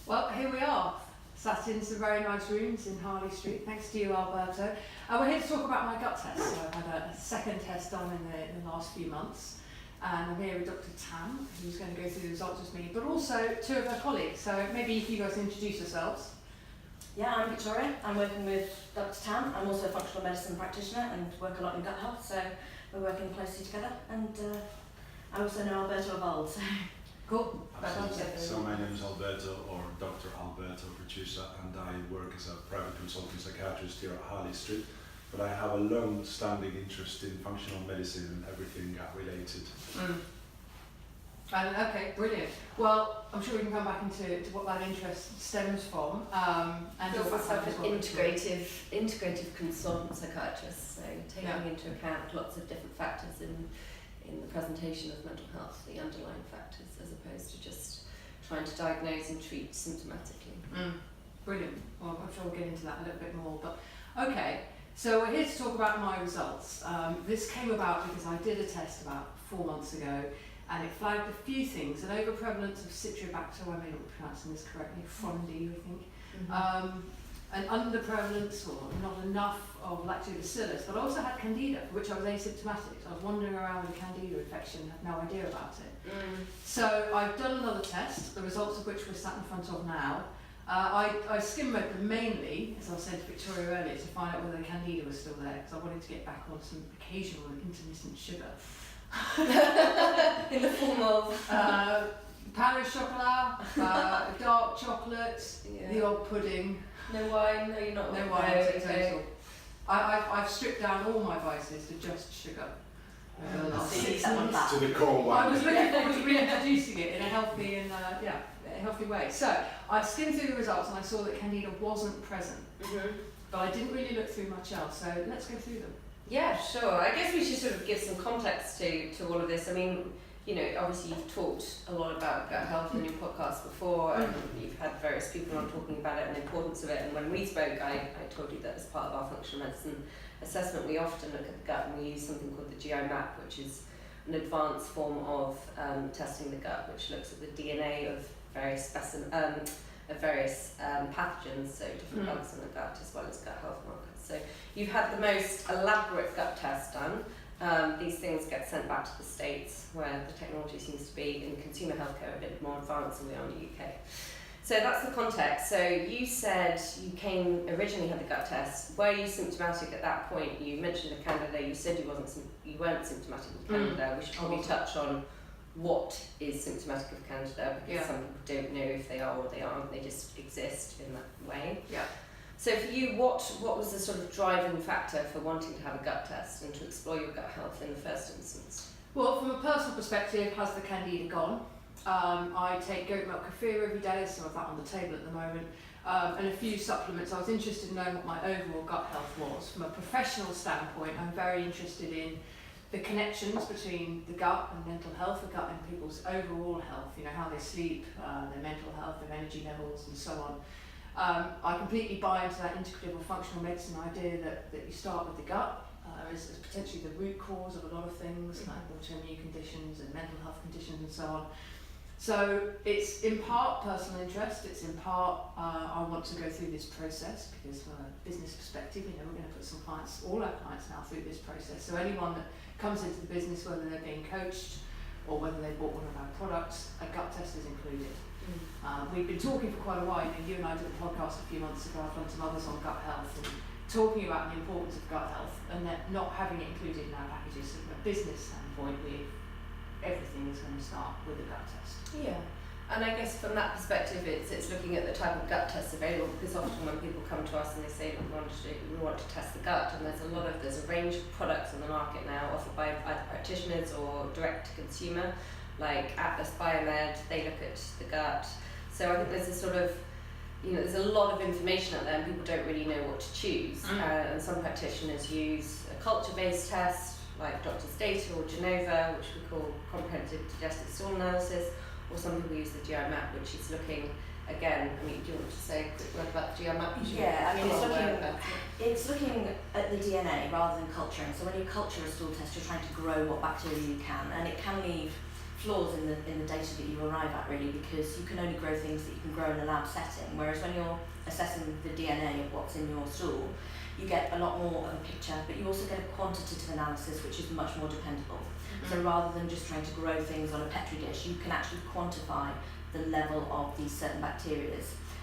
Well, here we are, sat in some very nice rooms in Harley Street, thanks to you, Alberto. We're here to talk about my gut test. So I've had a second test done in the last few months, and I'm here with Dr Tam, who's going to go through the results with me, but also two of her colleagues. So maybe if you guys introduce yourselves. Yeah, I'm Victoria. I'm working with Dr Tam. I'm also a functional medicine practitioner and work a lot in gut health, so we're working closely together. And I also know Alberto of old, so... Cool. Absolutely. So my name is Alberto, or Dr Alberto Pertusa, and I work as a private consulting psychiatrist here at Harley Street. But I have a long-standing interest in functional medicine and everything gut related. Okay, brilliant. Well, I'm sure we can come back into what that interest stems from. And you're also an integrative consultant psychiatrist, so taking into account lots of different factors in the presentation of mental health, the underlying factors, as opposed to just trying to diagnose and treat symptomatically. Brilliant. Well, I'm sure we'll get into that a little bit more. But okay, so we're here to talk about my results. This came about because I did a test about 4 months ago, and it flagged a few things: an overprevalence of Citrobacter, I may not be pronouncing this correctly, frondy, I think. An underprevalence, or not enough, of lactobacillus, but I also had candida, for which I was asymptomatic. So I was wandering around with a candida infection, had no idea about it. So I've done another test, the results of which we're sat in front of now. I skim read them mainly, as I said to Victoria earlier, to find out whether the candida was still there, because I wanted to get back on some occasional intermittent sugar. In the form of pain au chocolat, dark chocolate, the odd pudding. No wine? No, you're not. No wine, okay. I've stripped down all my vices to just sugar. To the core one. I was looking forward to reintroducing it in a healthy and a healthy way. So I skimmed through the results and I saw that candida wasn't present, but I didn't really look through much else. So let's go through them. Yeah, sure. I guess we should sort of give some context to all of this. I mean, you know, obviously you've talked a lot about gut health in your podcast before, and you've had various people on talking about it and the importance of it. And when we spoke, I told you that as part of our functional medicine assessment, we often look at the gut and we use something called the GI map, which is an advanced form of testing the gut, which looks at the DNA of various pathogens, so different bugs in the gut, as well as gut health markers. So you've had the most elaborate gut test done. These things get sent back to the States, where the technology seems to be in consumer healthcare a bit more advanced than we are in the UK. So that's the context. So you said you originally had the gut test. Were you symptomatic at that point? You mentioned the candida. You said you weren't symptomatic with candida. We should probably touch on what is symptomatic of candida, because some people don't know if they are or they aren't. They just exist in that way. Yeah. So for you, what was the sort of driving factor for wanting to have a gut test and to explore your gut health in the first instance? Well, from a personal perspective, has the candida gone? I take goat milk kefir every day, so I've that on the table at the moment, and a few supplements. I was interested in knowing what my overall gut health was. From a professional standpoint, I'm very interested in the connections between the gut and mental health, the gut and people's overall health, you know, how they sleep, their mental health, their energy levels, and so on. I completely buy into that integrative or functional medicine idea that you start with the gut as potentially the root cause of a lot of things, like autoimmune conditions and mental health conditions and so on. So it's in part personal interest, it's in part I want to go through this process, because from a business perspective, you know, we're going to put some clients, all our clients now, through this process. So anyone that comes into the business, whether they're being coached or whether they bought one of our products, a gut test is included. We've been talking for quite a while. You and I did a podcast a few months ago, I've done some others on gut health, and talking about the importance of gut health and that not having it included in our packages. From a business standpoint, everything is going to start with a gut test. Yeah, and I guess from that perspective, it's looking at the type of gut tests available, because often when people come to us and they say we want to test the gut, and there's a range of products on the market now offered by either practitioners or direct to consumer, like Atlas Biomed, they look at the gut. So I think there's a sort of, you know, there's a lot of information out there and people don't really know what to choose. And some practitioners use a culture-based test, like Doctor's Data or Genova, which we call comprehensive digestive stool analysis, or some people use the GI map, which is looking, again, I mean, do you want to say a quick word about the GI map? Yeah, I mean, it's looking at the DNA rather than culturing. So when you culture a stool test, you're trying to grow what bacteria you can, and it can leave flaws in the data that you arrive at, really, because you can only grow things that you can grow in a lab setting, whereas when you're assessing the DNA of what's in your stool, you get a lot more of a picture, but you also get a quantitative analysis, which is much more dependable. So rather than just trying to grow things on a petri dish, you can actually quantify the level of these certain bacteria.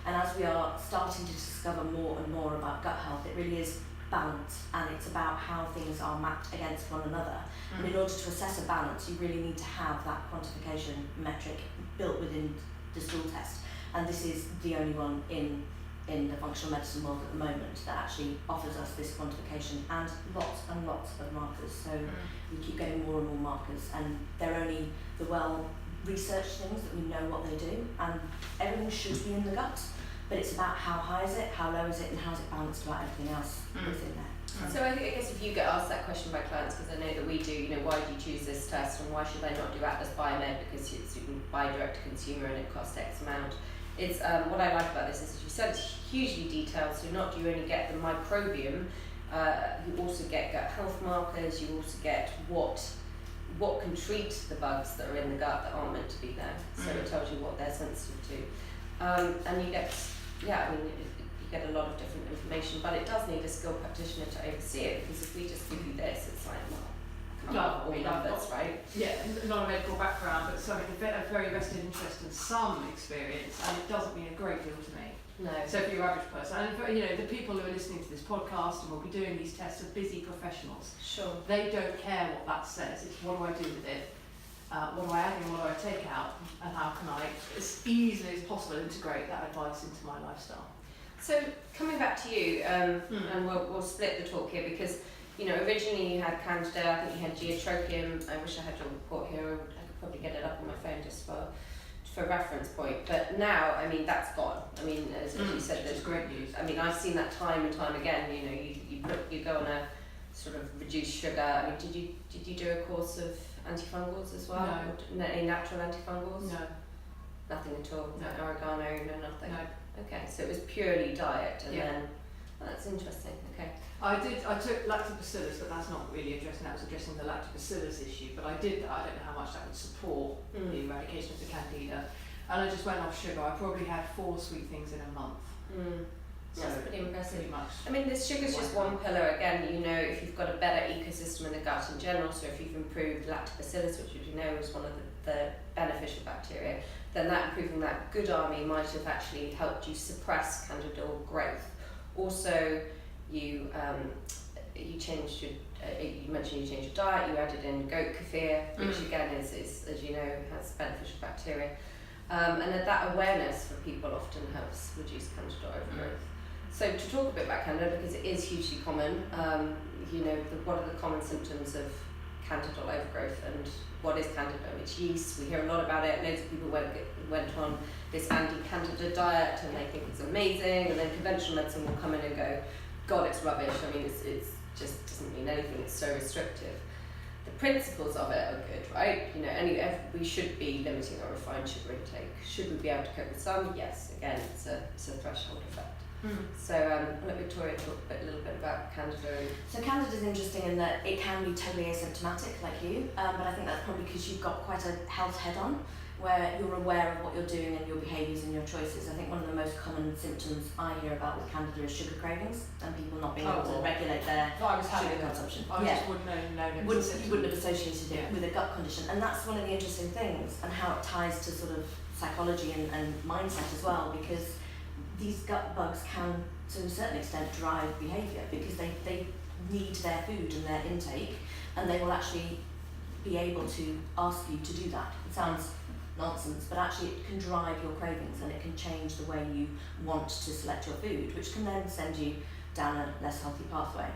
And as we are starting to discover more and more about gut health, it really is balance, and it's about how things are mapped against one another. And in order to assess a balance, you really need to have that quantification metric built within the stool test. And this is the only one in the functional medicine world at the moment that actually offers us this quantification and lots of markers. So we keep getting more and more markers, and they're only the well-researched things that we know what they do, and everything should be in the gut, but it's about how high is it, how low is it, and how's it balanced about everything else within there. So I guess if you get asked that question by clients, because I know that we do, you know, why do you choose this test and why should I not do Atlas Biomed, because you can buy direct to consumer and it costs X amount. It's what I like about this is, as you said, it's hugely detailed. So not do you only get the microbiome, you also get gut health markers. You also get what can treat the bugs that are in the gut that aren't meant to be there. So it tells you what they're sensitive to, and you get, you get a lot of different information. But it does need a skilled practitioner to oversee it, because if we just give you this, it's like, well, all numbers, right? Yeah, not a medical background, but something a very vested interest and some experience, and it doesn't mean a great deal to me. No. So for your average person, and for, you know, the people who are listening to this podcast and will be doing these tests are busy professionals. Sure. They don't care what that says. It's what do I do with it? What do I add in? What do I take out? And how can I, as easily as possible, integrate that advice into my lifestyle? So coming back to you, and we'll split the talk here, because you know, originally you had Candida, I think you had Geotropium. I wish I had your report here. I could probably get it up on my phone just for reference point. But now, I mean, that's gone. I mean, as you said, there's great news. I mean, I've seen that time and time again. You know, you go on a sort of reduced sugar. I mean, did you do a course of antifungals as well? No. Any natural antifungals? No. Nothing at all. No. Oregano, no nothing. No. Okay, so it was purely diet, and then that's interesting. Okay. I took lactobacillus, but that's not really addressing that. Was addressing the lactobacillus issue. But I did that. I don't know how much that would support the eradication of the candida. And I just went off sugar. I probably had 4 sweet things in a month. So that's pretty impressive. Pretty much. I mean, this sugar's just one pillar. Again, you know, if you've got a better ecosystem in the gut in general, so if you've improved lactobacillus, which you know is one of the beneficial bacteria, then that improving that good army might have actually helped you suppress candidal growth. Also, you changed your, you mentioned you changed your diet, you added in goat kefir, which again is, as you know, has beneficial bacteria. And that awareness for people often helps reduce candidal overgrowth. So to talk a bit about candida, because it is hugely common, you know, what are the common symptoms of candidal overgrowth, and what is candida? It's yeast. We hear a lot about it. Loads of people went on this anti-candida diet and they think it's amazing, and then conventional medicine will come in and go, God, it's rubbish. I mean, it's just doesn't mean anything. It's so restrictive. The principles of it are good, right? You know, we should be limiting our refined sugar intake. Should we be able to cope with some? Yes. Again, it's a threshold effect. So I'll let Victoria talk a little bit about candida. So candida is interesting in that it can be totally asymptomatic, like you, but I think that's probably because you've got quite a health head-on, where you're aware of what you're doing and your behaviours and your choices. I think one of the most common symptoms I hear about with candida is sugar cravings, and people not being able to regulate their sugar consumption. I just wouldn't know. You wouldn't have associated it with a gut condition, and that's one of the interesting things, and how it ties to sort of psychology and mindset as well, because these gut bugs can, to a certain extent, drive behaviour, because they need their food and their intake, and they will actually be able to ask you to do that. It sounds nonsense, but actually it can drive your cravings, and it can change the way you want to select your food, which can then send you down a less healthy pathway.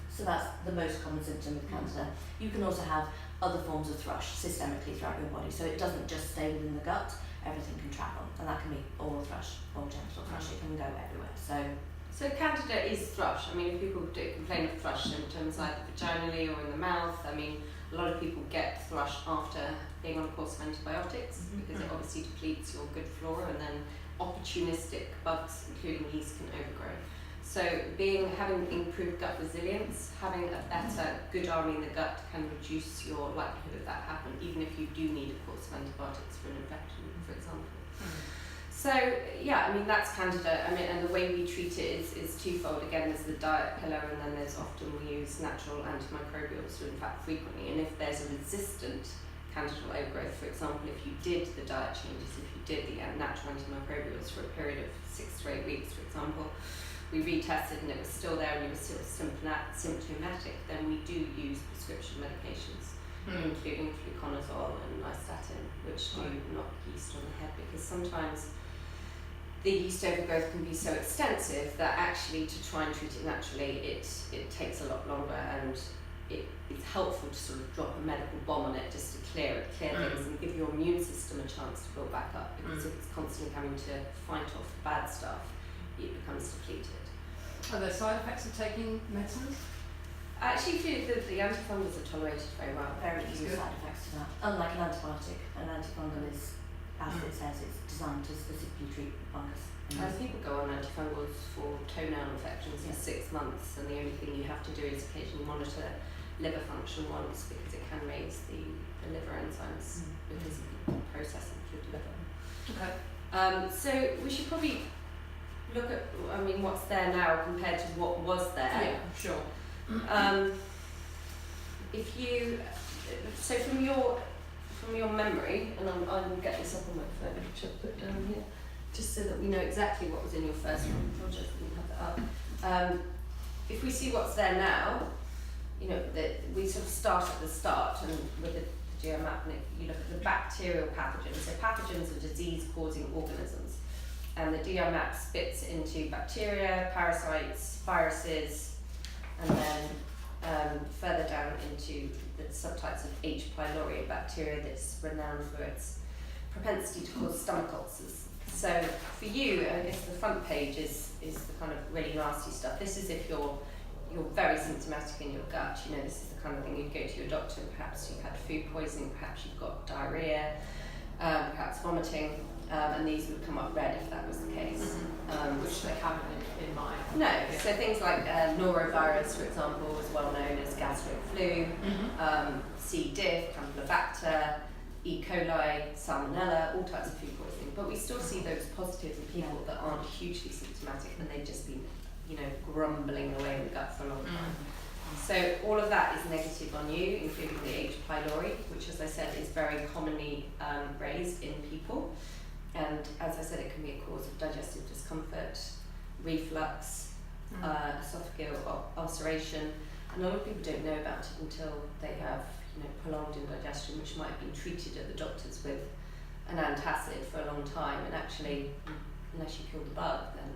So that's the most common symptom with candida. You can also have other forms of thrush systemically throughout your body, so it doesn't just stay within the gut. Everything can travel, and that can be oral thrush or genital thrush. It can go everywhere. So candida is thrush. I mean, if people do complain of thrush symptoms either vaginally or in the mouth, I mean, a lot of people get thrush after being on a course of antibiotics, because it obviously depletes your good flora, and then opportunistic bugs, including yeast, can overgrow. So having improved gut resilience, having a better good army in the gut can reduce your likelihood of that happening, even if you do need a course of antibiotics for an infection, for example. So yeah, I mean that's Candida. I mean, and the way we treat it is twofold. Again, there's the diet pillar, and then there's often we use natural antimicrobials, in fact frequently. And if there's a resistant candidal overgrowth, for example, if you did the diet changes, if you did the natural antimicrobials for a period of 6 to 8 weeks, for example, we retested and it was still there and you were still symptomatic, then we do use prescription medications, including fluconazole and nystatin, which do knock yeast on the head, because sometimes the yeast overgrowth can be so extensive that actually to try and treat it naturally, it takes a lot longer, and it's helpful to sort of drop a medical bomb on it just to clear things and give your immune system a chance to build back up, because if it's constantly having to fight off the bad stuff, it becomes depleted. Are there side effects of taking medicines? I actually feel that the antifungals are tolerated very well. Very few side effects to that. Unlike an antibiotic, an antifungal is, as it says, it's designed to specifically treat fungus. People go on antifungals for toenail infections for 6 months, and the only thing you have to do is occasionally monitor liver function once, because it can raise the liver enzymes because of the processing through the liver. Okay. So we should probably look at, I mean, what's there now compared to what was there. Yeah, sure. If you, so from your memory, and I'll get this up on my phone, which I'll put down here, just so that we know exactly what was in your first one. I'll just have that up. If we see what's there now, you know, we sort of start at the start, and with the GeoMap, and you look at the bacterial pathogens. So pathogens are disease-causing organisms, and the GeoMap splits into bacteria, parasites, viruses, and then further down into the subtypes of H. pylori, a bacteria that's renowned for its propensity to cause stomach ulcers. So for you, I guess the front page is the kind of really nasty stuff. This is if you're very symptomatic in your gut. You know, this is the kind of thing you'd go to your doctor, and perhaps you've had food poisoning, perhaps you've got diarrhea, perhaps vomiting, and these would come up red if that was the case. Which they haven't in my... No, so things like norovirus, for example, is well known as gastric flu, C. diff, Campylobacter, E. coli, salmonella, all types of food poisoning. But we still see those positives in people that aren't hugely symptomatic, and they've just been, you know, grumbling away in the gut for a long time. So all of that is negative on you, including the H. pylori, which, as I said, is very commonly raised in people. And as I said, it can be a cause of digestive discomfort, reflux, esophageal ulceration. And a lot of people don't know about it until they have, you know, prolonged indigestion, which might have been treated at the doctor's with an antacid for a long time. And actually, unless you kill the bug, then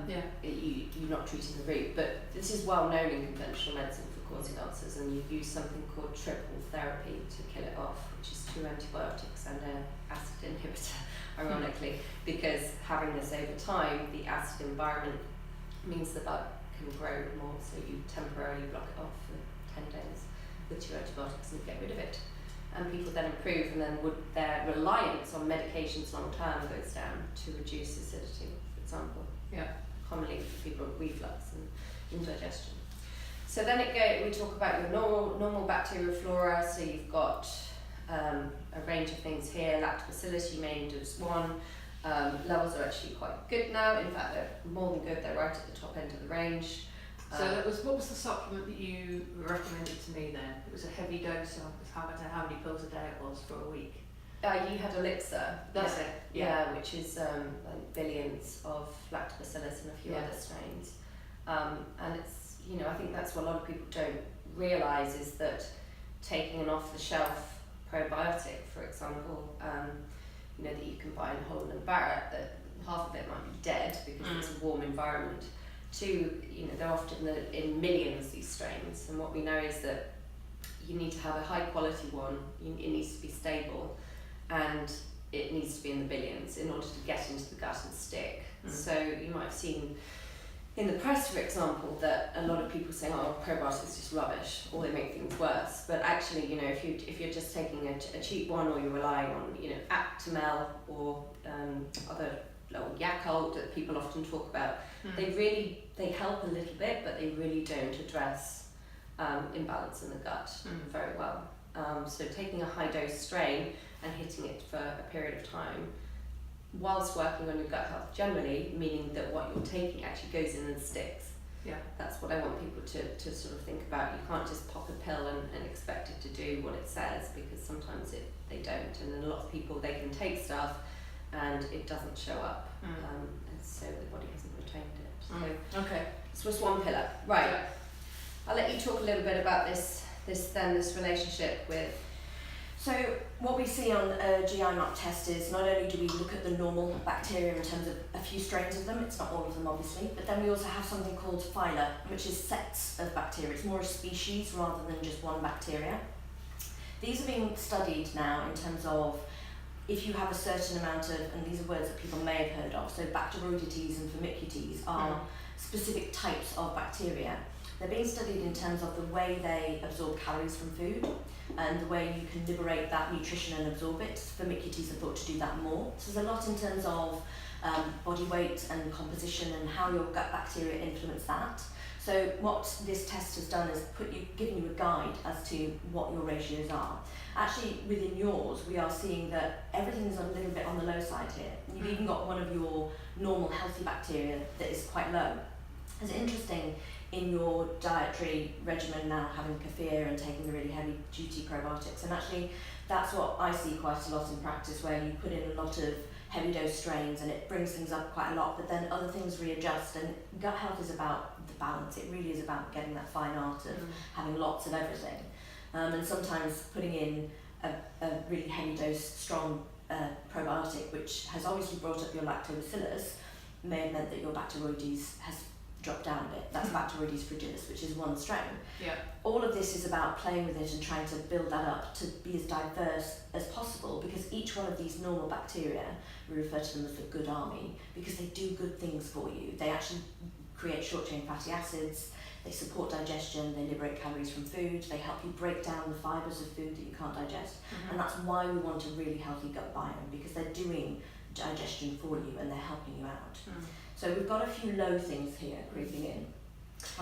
you're not treating the root. But this is well known in conventional medicine for causing ulcers, and you use something called triple therapy to kill it off, which is 2 antibiotics and an acid inhibitor, ironically, because having this over time, the acid environment means the bug can grow more, so you temporarily block it off for 10 days with 2 antibiotics and get rid of it. And people then improve, and then their reliance on medications long term goes down to reduce acidity, for example. Yeah. Commonly for people with reflux and indigestion. So then we talk about your normal bacterial flora. So you've got a range of things here. Lactobacillus you named as one. Levels are actually quite good now. In fact, they're more than good. They're right at the top end of the range. So what was the supplement that you recommended to me then? It was a heavy dose of, I don't know how many pills a day it was for a week. You had Elixir. That's it. Yeah, which is like billions of lactobacillus and a few other strains. And it's, you know, I think that's what a lot of people don't realise, is that taking an off-the-shelf probiotic, for example, you know, that you can buy in Holland and Barrett, that half of it might be dead because it's a warm environment. Two, you know, they're often in millions, these strains, and what we know is that you need to have a high quality one, it needs to be stable, and it needs to be in the billions in order to get into the gut and stick. So you might have seen in the press, for example, that a lot of people saying, oh, probiotics is just rubbish, or they make things worse. But actually, you know, if you're just taking a cheap one, or you're relying on, you know, Actimel or other or Yakult that people often talk about, they help a little bit, but they really don't address imbalance in the gut very well. So taking a high dose strain and hitting it for a period of time, whilst working on your gut health generally, meaning that what you're taking actually goes in and sticks. Yeah. That's what I want people to sort of think about. You can't just pop a pill and expect it to do what it says, because sometimes they don't. And then a lot of people, they can take stuff and it doesn't show up, and so the body hasn't retained it. So Okay. this was one pillar. Right. Yeah. I'll let you talk a little bit about this relationship with. So what we see on a GI map test is not only do we look at the normal bacteria in terms of a few strains of them, it's not all of them obviously, but then we also have something called phyla, which is sets of bacteria. It's more a species rather than just one bacteria. These are being studied now in terms of if you have a certain amount of, and these are words that people may have heard of, so Bacteroidetes and Firmicutes are specific types of bacteria. They're being studied in terms of the way they absorb calories from food and the way you can liberate that nutrition and absorb it. Firmicutes are thought to do that more. So there's a lot in terms of body weight and composition and how your gut bacteria influence that. So what this test has done is given you a guide as to what your ratios are. Actually, within yours, we are seeing that everything's a little bit on the low side here. You've even got one of your normal healthy bacteria that is quite low. It's interesting in your dietary regimen now, having kefir and taking the really heavy duty probiotics, and actually that's what I see quite a lot in practice, where you put in a lot of heavy dose strains and it brings things up quite a lot, but then other things readjust. And gut health is about the balance. It really is about getting that fine art of having lots of everything, and sometimes putting in a really heavy dose strong probiotic, which has obviously brought up your lactobacillus, may have meant that your Bacteroides has dropped down a bit. That's Bacteroides fragilis, which is one strain. Yeah. All of this is about playing with it and trying to build that up to be as diverse as possible, because each one of these normal bacteria, we refer to them as the good army, because they do good things for you. They actually create short-chain fatty acids, they support digestion, they liberate calories from food, they help you break down the fibres of food that you can't digest. And that's why we want a really healthy gut biome, because they're doing digestion for you and they're helping you out. So we've got a few low things here creeping in.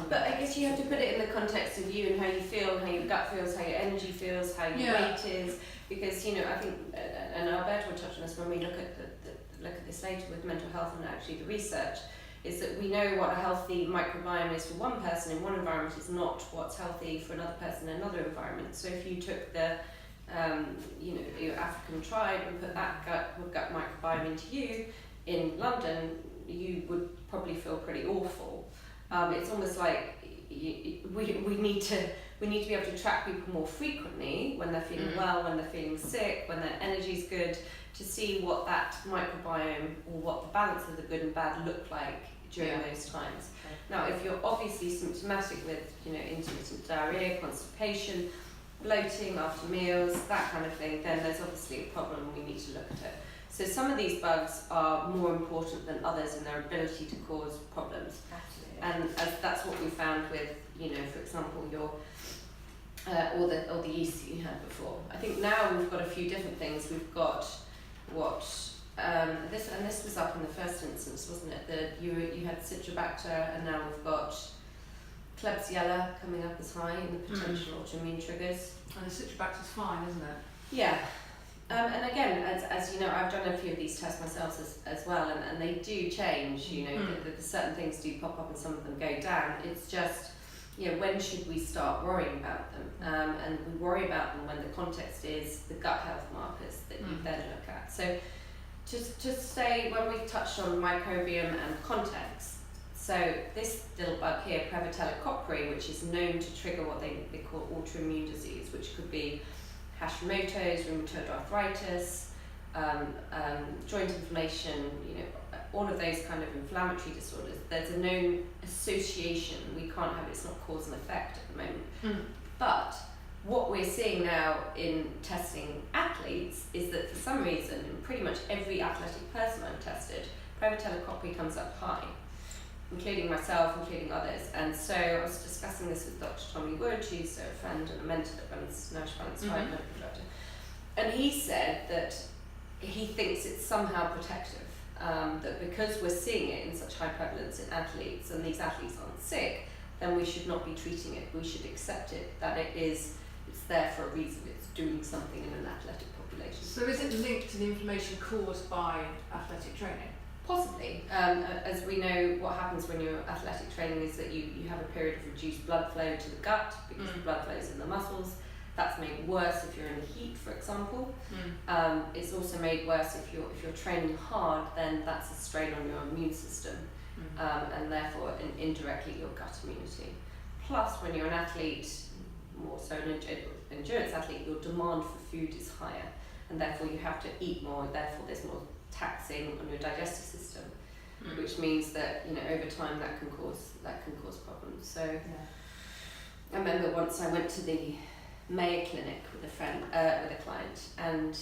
But I guess you have to put it in the context of you and how you feel, how your gut feels, how your energy feels, how your weight is. Because, you know, I think, and Alberto will touch on this when we look at look at this later with mental health and actually the research, is that we know what a healthy microbiome is for one person in one environment is not what's healthy for another person in another environment. So if you took the your African tribe and put that gut microbiome into you in London, you would probably feel pretty awful. It's almost like we need to be able to track people more frequently when they're feeling well, when they're feeling sick, when their energy's good, to see what that microbiome or what the balance of the good and bad look like during those times. Okay. Now, if you're obviously symptomatic with intermittent diarrhea, constipation, bloating after meals, that kind of thing, then there's obviously a problem and we need to look at it. So some of these bugs are more important than others in their ability to cause problems. Absolutely. And that's what we found with, for example, your or the yeast that you had before. I think now we've got a few different things. We've got this was up in the first instance, wasn't it? That you had Citrobacter, and now we've got Klebsiella coming up as high in the potential autoimmune triggers. And the Citrobacter's fine, isn't it? Yeah. And again, as you know, I've done a few of these tests myself as well, and they do change. The certain things do pop up and some of them go down. It's just, when should we start worrying about them? And we worry about them when the context is the gut health markers that you then look at. So to say, when we've touched on microbiome and context, so this little bug here, Prevotella cocci, which is known to trigger what they call autoimmune disease, which could be Hashimoto's, rheumatoid arthritis, joint inflammation, all of those kind of inflammatory disorders. There's a known association. We can't have it's not cause and effect at the moment. But what we're seeing now in testing athletes is that for some reason, in pretty much every athletic person I've tested, Prevotella cocci comes up high, including myself, including others. And so I was discussing this with Dr. Tommy Wood, who's a friend and a mentor that runs Nash Balance 5 Medical Doctor. And he said that he thinks it's somehow protective. that because we're seeing it in such high prevalence in athletes, and these athletes aren't sick, then we should not be treating it. We should accept it, that it's there for a reason. It's doing something in an athletic population. So is it linked to the inflammation caused by athletic training? Possibly. As we know, what happens when you're athletic training is that you have a period of reduced blood flow to the gut because the blood flows in the muscles. That's made worse if you're in the heat, for example. It's also made worse if you're training hard, then that's a strain on your immune system, and therefore indirectly your gut immunity. Plus, when you're an athlete, more so an endurance athlete, your demand for food is higher, and therefore you have to eat more, therefore there's more taxing on your digestive system, which means that over time that can cause problems. So I remember once I went to the Mayo Clinic with a client, and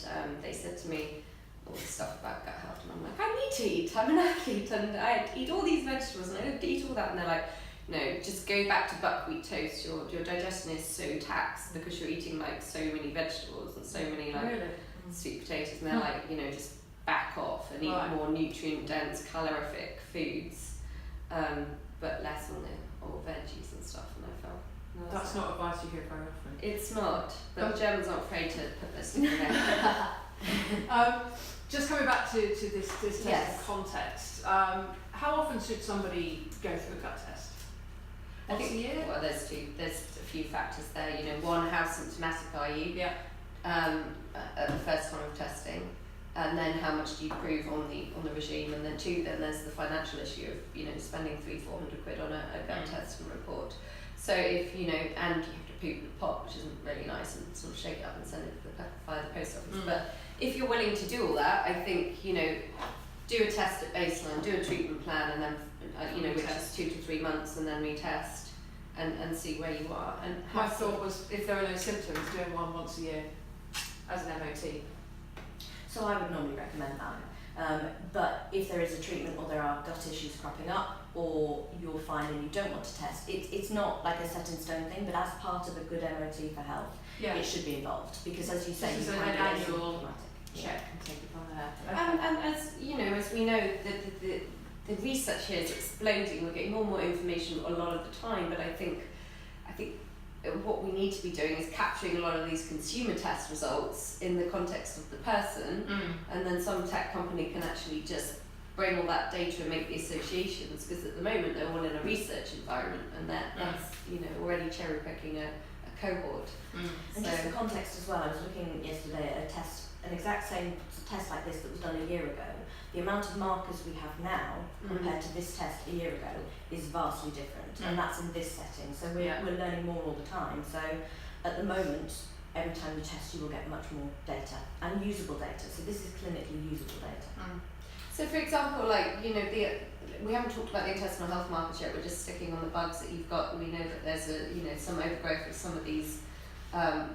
they said to me all this stuff about gut health, and I'm like, I need to eat, I'm an athlete, and I eat all these vegetables, and I don't eat all that, and they're like, no, just go back to buckwheat toast. Your digestion is so taxed because you're eating like so many vegetables and so many like sweet potatoes, and they're like, just back off and eat more nutrient dense, calorific foods, but less on the veggies and stuff. And I felt that's not advice you hear very often. It's not, but Germans aren't afraid to put this in there. Just coming back to this test context, how often should somebody go through a gut test? Once a year? Well, there's a few factors there. One, how symptomatic are you? Yeah. At the first time of testing, and then how much do you prove on the regime, and then two, then there's the financial issue of spending £300-400 on a gut test and report. So if and you have to poop in the pot, which isn't really nice, and sort of shake it up and send it via the post office. But if you're willing to do all that, I think do a test at baseline, do a treatment plan, and then which is 2 to 3 months, and then retest and see where you are. And my thought was, if there are no symptoms, doing one once a year as an MOT. So I would normally recommend that. But if there is a treatment, or there are gut issues cropping up, or you're fine and you don't want to test, it's not like a set in stone thing, but as part of a good MOT for health, it should be involved, because as you say, this is an annual check and take it from there. And as as we know, the research here is exploding. We're getting more and more information a lot of the time, but I think what we need to be doing is capturing a lot of these consumer test results in the context of the person, and then some tech company can actually just bring all that data and make the associations, because at the moment they're all in a research environment, and that's already cherry picking a cohort. And just for context as well, I was looking yesterday at a test, an exact same test like this that was done a year ago. The amount of markers we have now compared to this test a year ago is vastly different, and that's in this setting. So we're learning more all the time. So at the moment, every time you test, you will get much more data, and usable data. So this is clinically usable data. So for example, we haven't talked about the intestinal health markers yet. We're just sticking on the bugs that you've got. We know that there's some overgrowth of some of these,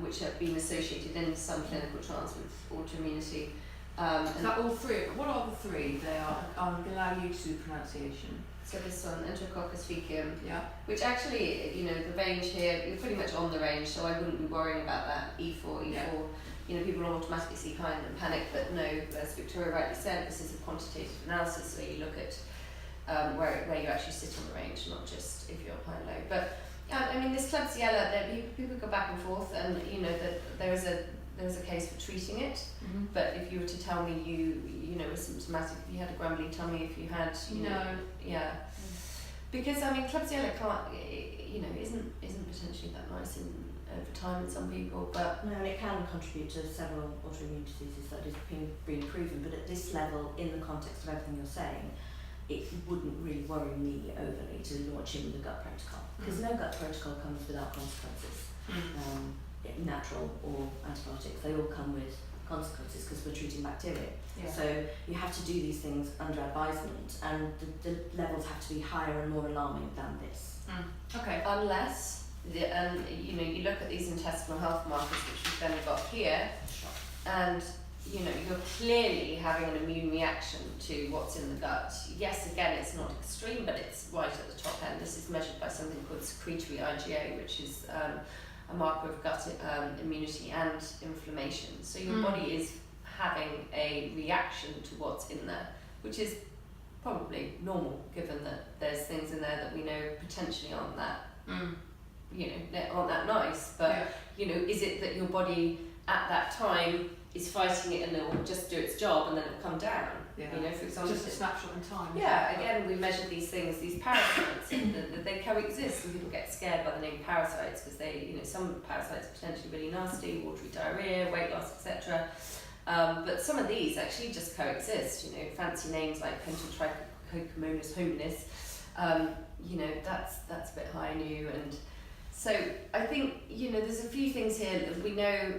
which have been associated in some clinical trials with autoimmunity. Is that all three? What are the three? They are. I'm going to allow you to do pronunciation. So this one, Enterococcus faecium, which actually, the range here, you're pretty much on the range, so I wouldn't be worrying about that. E4. People will automatically see high and panic, but no, as Victoria rightly said, this is a quantitative analysis, so you look at where you actually sit on the range, not just if you're high and low. But this Klebsiella, people go back and forth, and that there is a case for treating it. But if you were to tell me you were symptomatic, if you had a grumbly tummy, if you had because Klebsiella isn't potentially that nice over time in some people, but no, and it can contribute to several autoimmune diseases. That is being proven. But at this level, in the context of everything you're saying, it wouldn't really worry me overly to launch in with a gut protocol, because no gut protocol comes without consequences. Natural or antibiotics, they all come with consequences because we're treating bacteria. So you have to do these things under advisement, and the levels have to be higher and more alarming than this. Okay. Unless you look at these intestinal health markers, which we've then got here, and you're clearly having an immune reaction to what's in the gut. Yes, again, it's not extreme, but it's right at the top end. This is measured by something called secretory IgA, which is a marker of gut immunity and inflammation. So your body is having a reaction to what's in there, which is probably normal given that there's things in there that we know potentially aren't that, you know, that aren't that nice. But you know, is it that your body at that time is fighting it and it will just do its job and then it'll come down? Yeah. You know, for example, Just a snapshot in time. yeah, again, we measure these things, these parasites, and they coexist, and people get scared by the name parasites because they, you know, some parasites are potentially really nasty, watery diarrhea, weight loss, etc. But some of these actually just coexist, you know, fancy names like Pentotrichomonas hominis, you know, that's a bit high and new. And so I think, you know, there's a few things here that we know.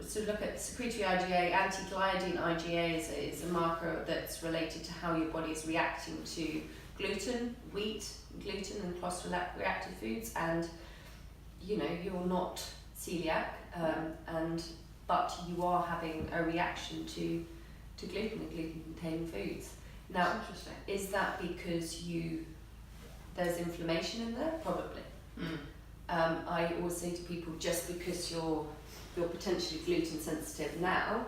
So look at secretory IgA, anti-gliadine IgA is a marker that's related to how your body is reacting to gluten, wheat, gluten and cross-reactive foods. And, you know, you're not celiac, but you are having a reaction to gluten and gluten-containing foods. Now, interesting. Is that because there's inflammation in there? Probably. I always say to people, just because you're potentially gluten sensitive now,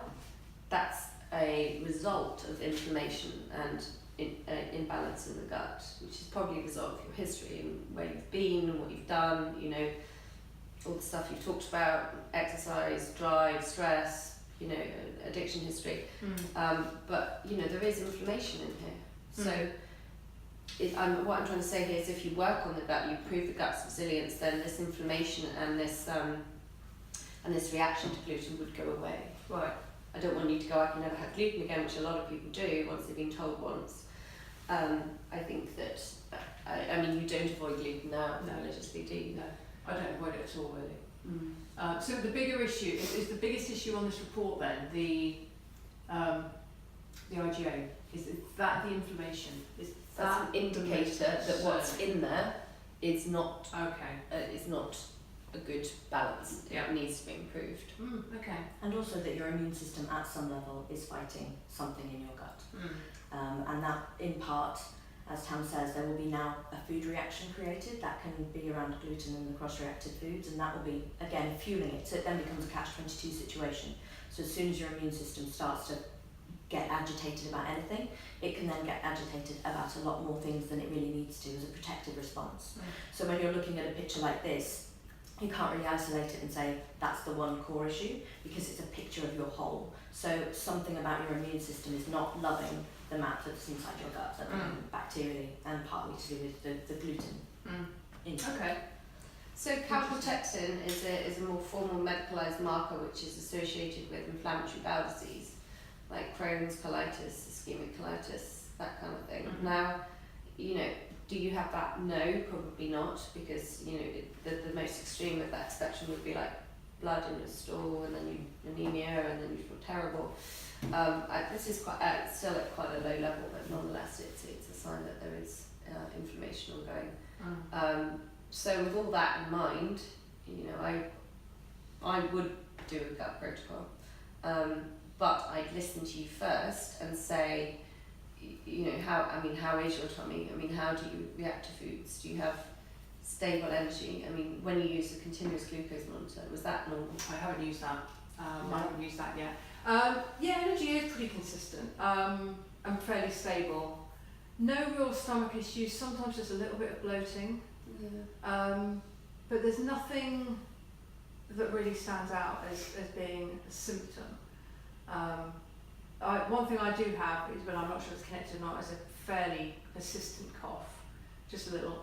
that's a result of inflammation and imbalance in the gut, which is probably a result of your history and where you've been and what you've done, you know, all the stuff you've talked about, exercise, drive, stress, you know, addiction history. But, you know, there is inflammation in here. So what I'm trying to say here is if you work on the gut, you improve the gut's resilience, then this inflammation and this reaction to gluten would go away. Right. I don't want you to go, I can never have gluten again, which a lot of people do once they've been told once. I think that, I mean, you don't avoid gluten now religiously, do you? No, I don't avoid it at all, really. So the bigger issue, is the biggest issue on this report then, the IgA, is that the inflammation? That's an indicator that what's in there is not, is not a good balance. It needs to be improved. Okay. And also that your immune system at some level is fighting something in your gut. And that in part, as Tam says, there will be now a food reaction created that can be around gluten and the cross-reactive foods, and that will be, again, fueling it. So it then becomes a catch-22 situation. So as soon as your immune system starts to get agitated about anything, it can then get agitated about a lot more things than it really needs to as a protective response. So when you're looking at a picture like this, you can't really isolate it and say that's the one core issue, because it's a picture of your whole. So something about your immune system is not loving the map that's inside your gut, bacterially, and partly to do with the gluten. Okay. So calprotectin is a more formal medicalised marker which is associated with inflammatory bowel disease, like Crohn's, colitis, ischemic colitis, that kind of thing. Now, you know, do you have that? No, probably not, because, you know, the most extreme of that spectrum would be like blood in your stool, and then anemia, and then you feel terrible. This is still at quite a low level, but nonetheless it's a sign that there is inflammation ongoing. So with all that in mind, you know, I would do a gut protocol, but I'd listen to you first and say, you know, how is your tummy? I mean, how do you react to foods? Do you have stable energy? I mean, when you use a continuous glucose monitor, was that normal? I haven't used that. I haven't used that yet. Yeah, energy is pretty consistent. I'm fairly stable. No real stomach issues. Sometimes just a little bit of bloating. But there's nothing that really stands out as being a symptom. One thing I do have is, but I'm not sure it's connected or not, is a fairly persistent cough, just a little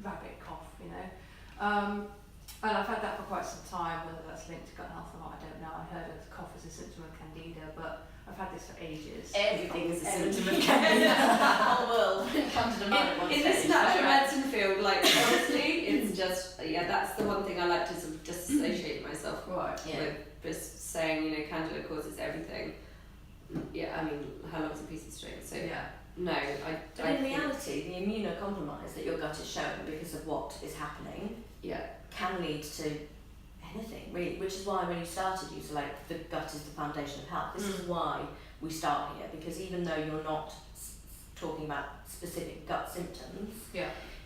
rabbit cough, you know. And I've had that for quite some time. Whether that's linked to gut health or not, I don't know. I heard of cough as a symptom of candida, but I've had this for ages. Everything is a symptom of candida. The whole world comes to mind at one in stage. this natural medicine field, like, honestly, it's just, that's the one thing I like to sort of just associate myself with, just saying, you know, candida causes everything. Yeah, I mean, how long's a piece of string? So no, But in reality, the immunocompromise that your gut is showing because of what is happening can lead to anything, really, which is why when you started, you said, like, the gut is the foundation of health. This is why we start here, because even though you're not talking about specific gut symptoms,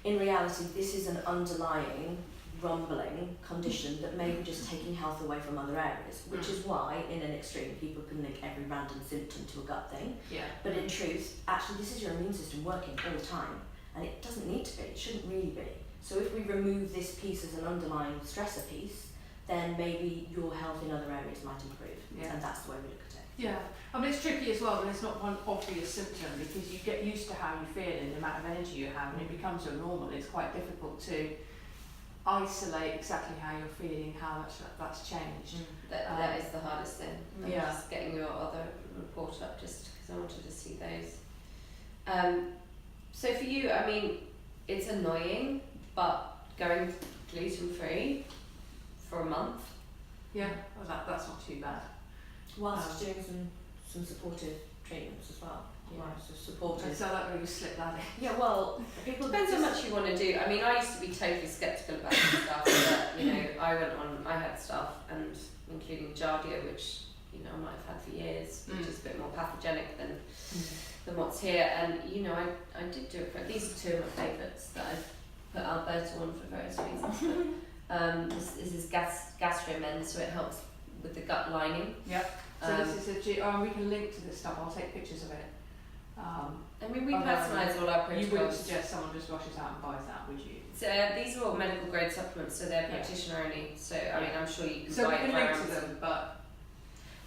in reality, this is an underlying rumbling condition that may be just taking health away from other areas, which is why in an extreme people can link every random symptom to a gut thing. Yeah. But in truth, actually this is your immune system working all the time, and it doesn't need to be, it shouldn't really be. So if we remove this piece as an underlying stressor piece, then maybe your health in other areas might improve. Yeah. And that's the way we look at it. Yeah, I mean it's tricky as well when it's not one obvious symptom, because you get used to how you feel and the amount of energy you have, and it becomes your normal. It's quite difficult to isolate exactly how you're feeling, how much that's changed. That is the hardest thing. I'm Yeah. just getting your other report up just because I wanted to see those. So for you, I mean, it's annoying, but going gluten-free for a month. Yeah, well that's not too bad. Whilst doing some supportive treatments as well. Yeah. So supportive. So like where you slip that in. Yeah, well, people Depends how much you want to do. I mean, I used to be totally sceptical about this stuff, but you know, I had stuff, and including Giardia, which you know I might have had for years, which is a bit more pathogenic than what's here. And you know, I did do it for. These are two of my favourites that I've put Alberto on for various reasons. But, this is gastromend, so it helps with the gut lining. Yep. So this is we can link to this stuff. I'll take pictures of it. I mean, we personalise all our protocols. You wouldn't suggest someone just rushes out and buys that, would you? So these are all medical grade supplements, so they're practitioner only. So I mean, I'm sure you can so buy we can it link for to them, but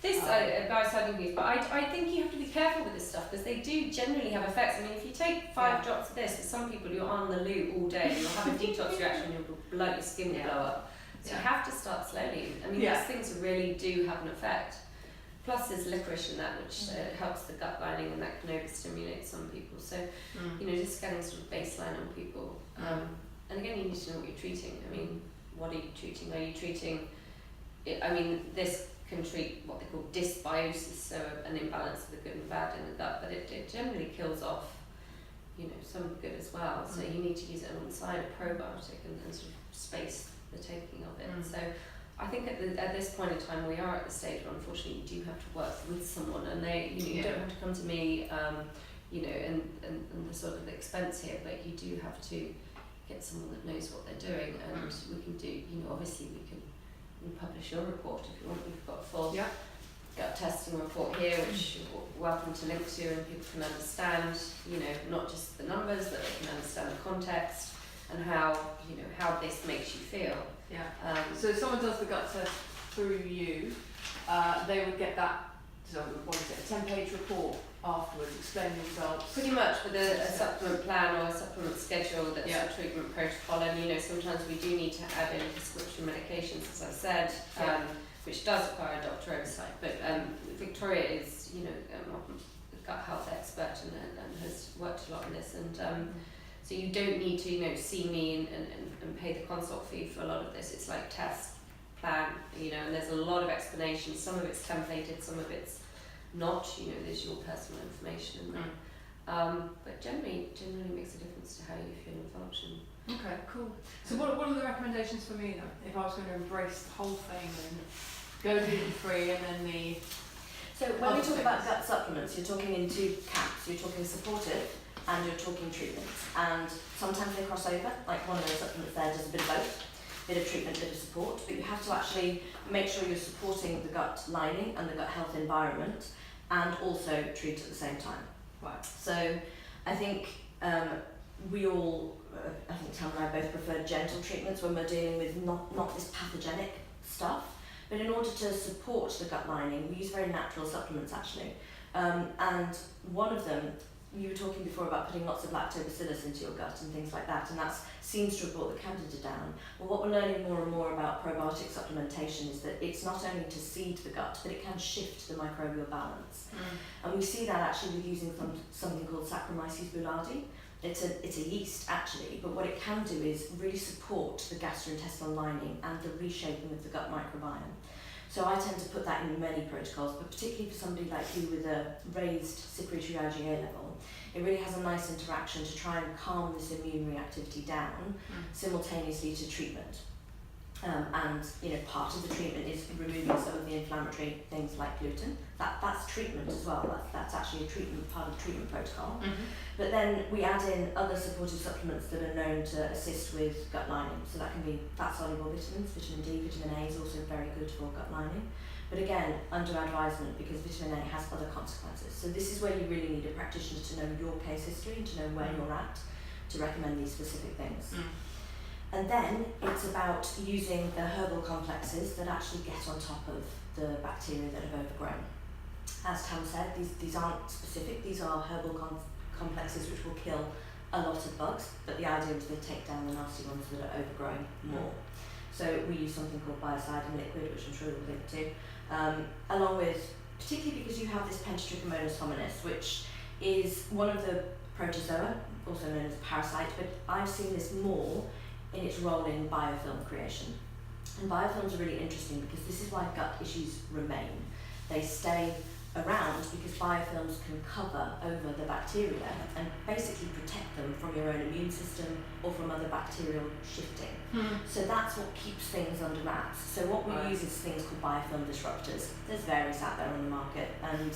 this biocidal news. But I think you have to be careful with this stuff because they do generally have effects. I mean, if you take 5 drops of this, for some people you're on the loo all day, you'll have a detox reaction, your skin will blow up. So you have to start slowly. I mean, these things really do have an effect. Plus there's licorice in that, which helps the gut lining, and that can overstimulate some people. So, you know, just getting sort of baseline on people. And again, you need to know what you're treating. I mean, what are you treating? Are you treating, I mean, this can treat what they call dysbiosis, so an imbalance of the good and bad in the gut, but it generally kills off, you know, some of the good as well. So you need to use it alongside a probiotic and sort of space the taking of it. So I think at this point in time we are at the stage where unfortunately you do have to work with someone, and they, you know, you don't have to come to me, you know, and the sort of expense here, but you do have to get someone that knows what they're doing, and we can do, you know, obviously we can publish your report if you want. We've got a full gut testing report here, which you're welcome to link to, and people can understand, you know, not just the numbers, but they can understand the context and how, you know, how this makes you feel. so if someone does the gut test through you, they would get that. So what is it? A 10-page report afterwards explaining the results. Pretty much with a supplement plan or a supplement schedule that's a treatment protocol, and you know, sometimes we do need to add in prescription medications, as I said, which does require a doctor oversight. But Victoria is, you know, a gut health expert and has worked a lot on this, and so you don't need to, you know, see me and pay the consult fee for a lot of this. It's like test, plan, you know, and there's a lot of explanation. Some of it's templated, some of it's not, you know, there's your personal information in there. But generally makes a difference to how you feel and function. Okay, cool. So what are the recommendations for me then, if I was going to embrace the whole thing and go gluten-free and then the... So when we talk about gut supplements, you're talking in 2 camps. You're talking supportive and you're talking treatments. And sometimes they cross over, like one of those supplements there does a bit of both. Bit of treatment, bit of support, but you have to actually make sure you're supporting the gut lining and the gut health environment, and also treat at the same time. Right. So I think we all, I think Tam and I both prefer gentle treatments when we're dealing with not this pathogenic stuff, but in order to support the gut lining, we use very natural supplements actually. And one of them, you were talking before about putting lots of lactobacillus into your gut and things like that, and that seems to have brought the candida down. Well, what we're learning more and more about probiotic supplementation is that it's not only to seed the gut, but it can shift the microbial balance. And we see that actually with using something called Saccharomyces boulardii. It's a yeast actually, but what it can do is really support the gastrointestinal lining and the reshaping of the gut microbiome. So I tend to put that in many protocols, but particularly for somebody like you with a raised secretory IgA level, it really has a nice interaction to try and calm this immune reactivity down simultaneously to treatment. And part of the treatment is removing some of the inflammatory things like gluten. That's treatment as well. That's actually a treatment, part of the treatment protocol. But then we add in other supportive supplements that are known to assist with gut lining. So that can be fat-soluble vitamins, vitamin D, vitamin A is also very good for gut lining. But again, under advisement, because vitamin A has other consequences. So this is where you really need a practitioner to know your case history and to know where you're at to recommend these specific things. And then it's about using the herbal complexes that actually get on top of the bacteria that have overgrown. As Tam said, these aren't specific, these are herbal complexes which will kill a lot of bugs, but the idea is they take down the nasty ones that are overgrowing more. So we use something called biocidin liquid, which I'm sure we'll link to, along with, particularly because you have this Pentatrichomonas hominis, which is one of the protozoa, also known as a parasite, but I've seen this more in its role in biofilm creation. And biofilms are really interesting because this is why gut issues remain. They stay around because biofilms can cover over the bacteria and basically protect them from your own immune system or from other bacterial shifting. So that's what keeps things under wraps. So what we use is things called biofilm disruptors. There's various out there on the market, and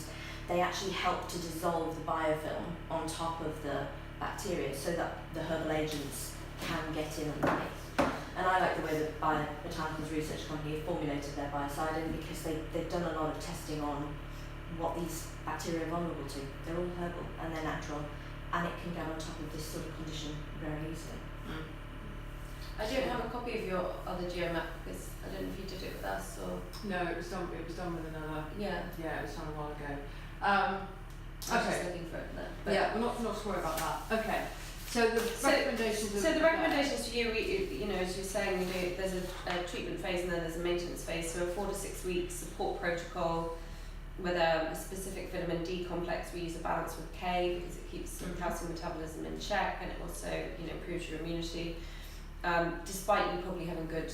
they actually help to dissolve the biofilm on top of the bacteria so that the herbal agents can get in underneath. And I like the way that Botanicals Research Company have formulated their biocidin because they've done a lot of testing on what these bacteria are vulnerable to. They're all herbal and they're natural, and it can go on top of this sort of condition very easily. I don't have a copy of your other GeoMap because I don't know if you did it with us or. No, it was done with another. Yeah. Yeah, it was done a while ago. I was just looking for it there. Yeah, we're not to worry about that. Okay. So the recommendations. So the recommendations to you, as you're saying, there's a treatment phase and then there's a maintenance phase. So a 4 to 6 week support protocol with a specific vitamin D complex. We use a balance with K because it keeps calcium metabolism in check, and it also improves your immunity. Despite you probably having good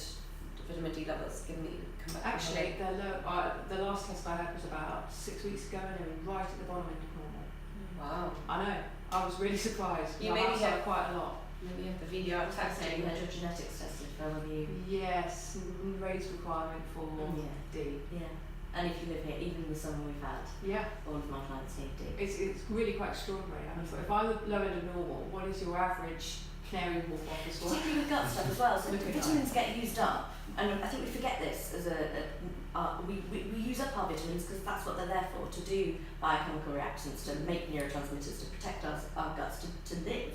vitamin D levels, given that you come back. Actually, they're low. The last test I had was about 6 weeks ago, and they were right at the bottom end of normal. Wow. I know. I was really surprised. You maybe have quite a lot. Maybe you have the video out testing. You had your genetics tested for whether you. Yes, raised requirement for D. Yeah. And if you live here, even the summer we've had, all of my clients need D. It's really quite extraordinary. I mean, if I'm low end of normal, what is your average canary wolf office for? Particularly with gut stuff as well. So vitamins get used up, and I think we forget this as we use up our vitamins because that's what they're there for, to do biochemical reactions, to make neurotransmitters, to protect our guts, to live.